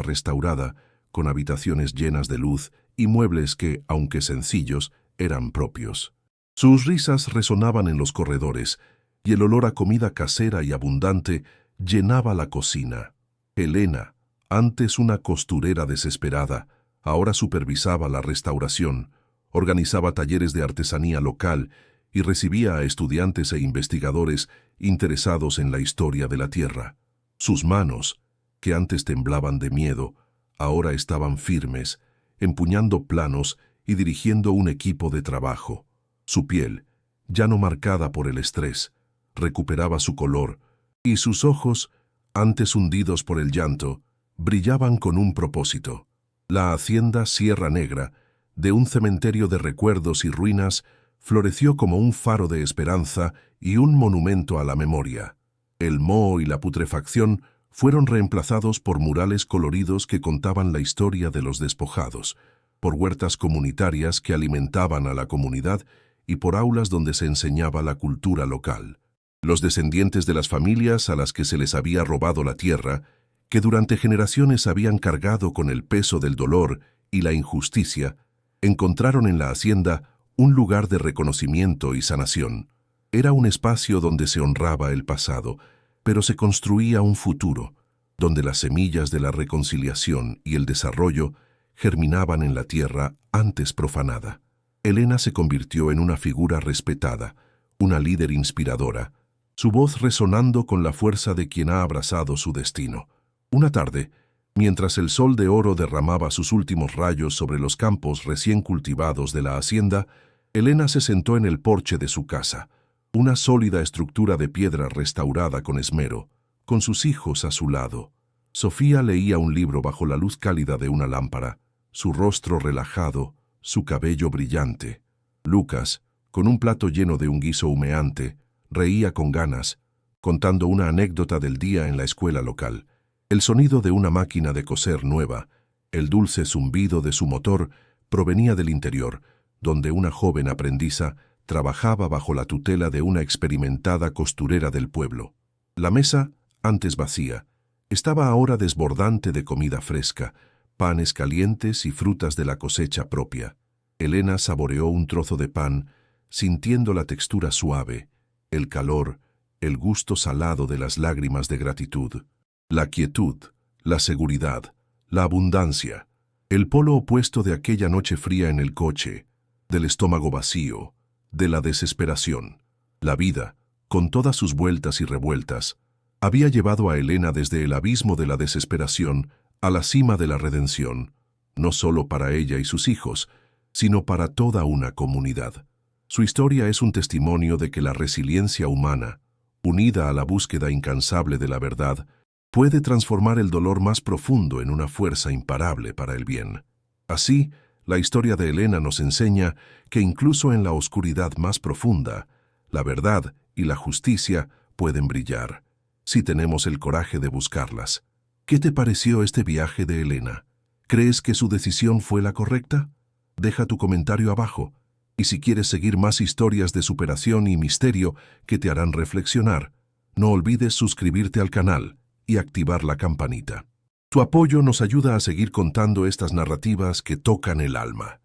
restaurada, con habitaciones llenas de luz y muebles que, aunque sencillos, eran propios. Sus risas resonaban en los corredores, y el olor a comida casera y abundante llenaba la cocina. Elena, antes una costurera desesperada, ahora supervisaba la restauración, organizaba talleres de artesanía local y recibía a estudiantes e investigadores interesados en la historia de la Tierra. Sus manos, que antes temblaban de miedo, ahora estaban firmes, empuñando planos y dirigiendo un equipo de trabajo. Su piel, ya no marcada por el estrés, recuperaba su color, y sus ojos, antes hundidos por el llanto, brillaban con un propósito. La hacienda Sierra Negra, de un cementerio de recuerdos y ruinas, floreció como un faro de esperanza y un monumento a la memoria. El moho y la putrefacción fueron reemplazados por murales coloridos que contaban la historia de los despojados, por huertas comunitarias que alimentaban a la comunidad y por aulas donde se enseñaba la cultura local. Los descendientes de las familias a las que se les había robado la tierra, que durante generaciones habían cargado con el peso del dolor y la injusticia, encontraron en la hacienda un lugar de reconocimiento y sanación. Era un espacio donde se honraba el pasado, pero se construía un futuro, donde las semillas de la reconciliación y el desarrollo germinaban en la tierra antes profanada. Elena se convirtió en una figura respetada, una líder inspiradora, su voz resonando con la fuerza de quien ha abrazado su destino. Una tarde, mientras el sol de oro derramaba sus últimos rayos sobre los campos recién cultivados de la hacienda, Elena se sentó en el porche de su casa, una sólida estructura de piedra restaurada con esmero, con sus hijos a su lado. Sofía leía un libro bajo la luz cálida de una lámpara, su rostro relajado, su cabello brillante. Lucas, con un plato lleno de un guiso humeante, reía con ganas, contando una anécdota del día en la escuela local. El sonido de una máquina de coser nueva, el dulce zumbido de su motor, provenía del interior, donde una joven aprendiza trabajaba bajo la tutela de una experimentada costurera del pueblo. La mesa, antes vacía, estaba ahora desbordante de comida fresca, panes calientes y frutas de la cosecha propia. Elena saboreó un trozo de pan, sintiendo la textura suave, el calor, el gusto salado de las lágrimas de gratitud. La quietud, la seguridad, la abundancia, el polo opuesto de aquella noche fría en el coche, del estómago vacío, de la desesperación. La vida, con todas sus vueltas y revueltas, había llevado a Elena desde el abismo de la desesperación a la cima de la redención, no solo para ella y sus hijos, sino para toda una comunidad. Su historia es un testimonio de que la resiliencia humana, unida a la búsqueda incansable de la verdad, puede transformar el dolor más profundo en una fuerza imparable para el bien. Así, la historia de Elena nos enseña que incluso en la oscuridad más profunda, la verdad y la justicia pueden brillar, si tenemos el coraje de buscarlas. ¿Qué te pareció este viaje de Elena? ¿Crees que su decisión fue la correcta? Deja tu comentario abajo, y si quieres seguir más historias de superación y misterio que te harán reflexionar, no olvides suscribirte al canal y activar la campanita. Tu apoyo nos ayuda a seguir contando estas narrativas que tocan el alma.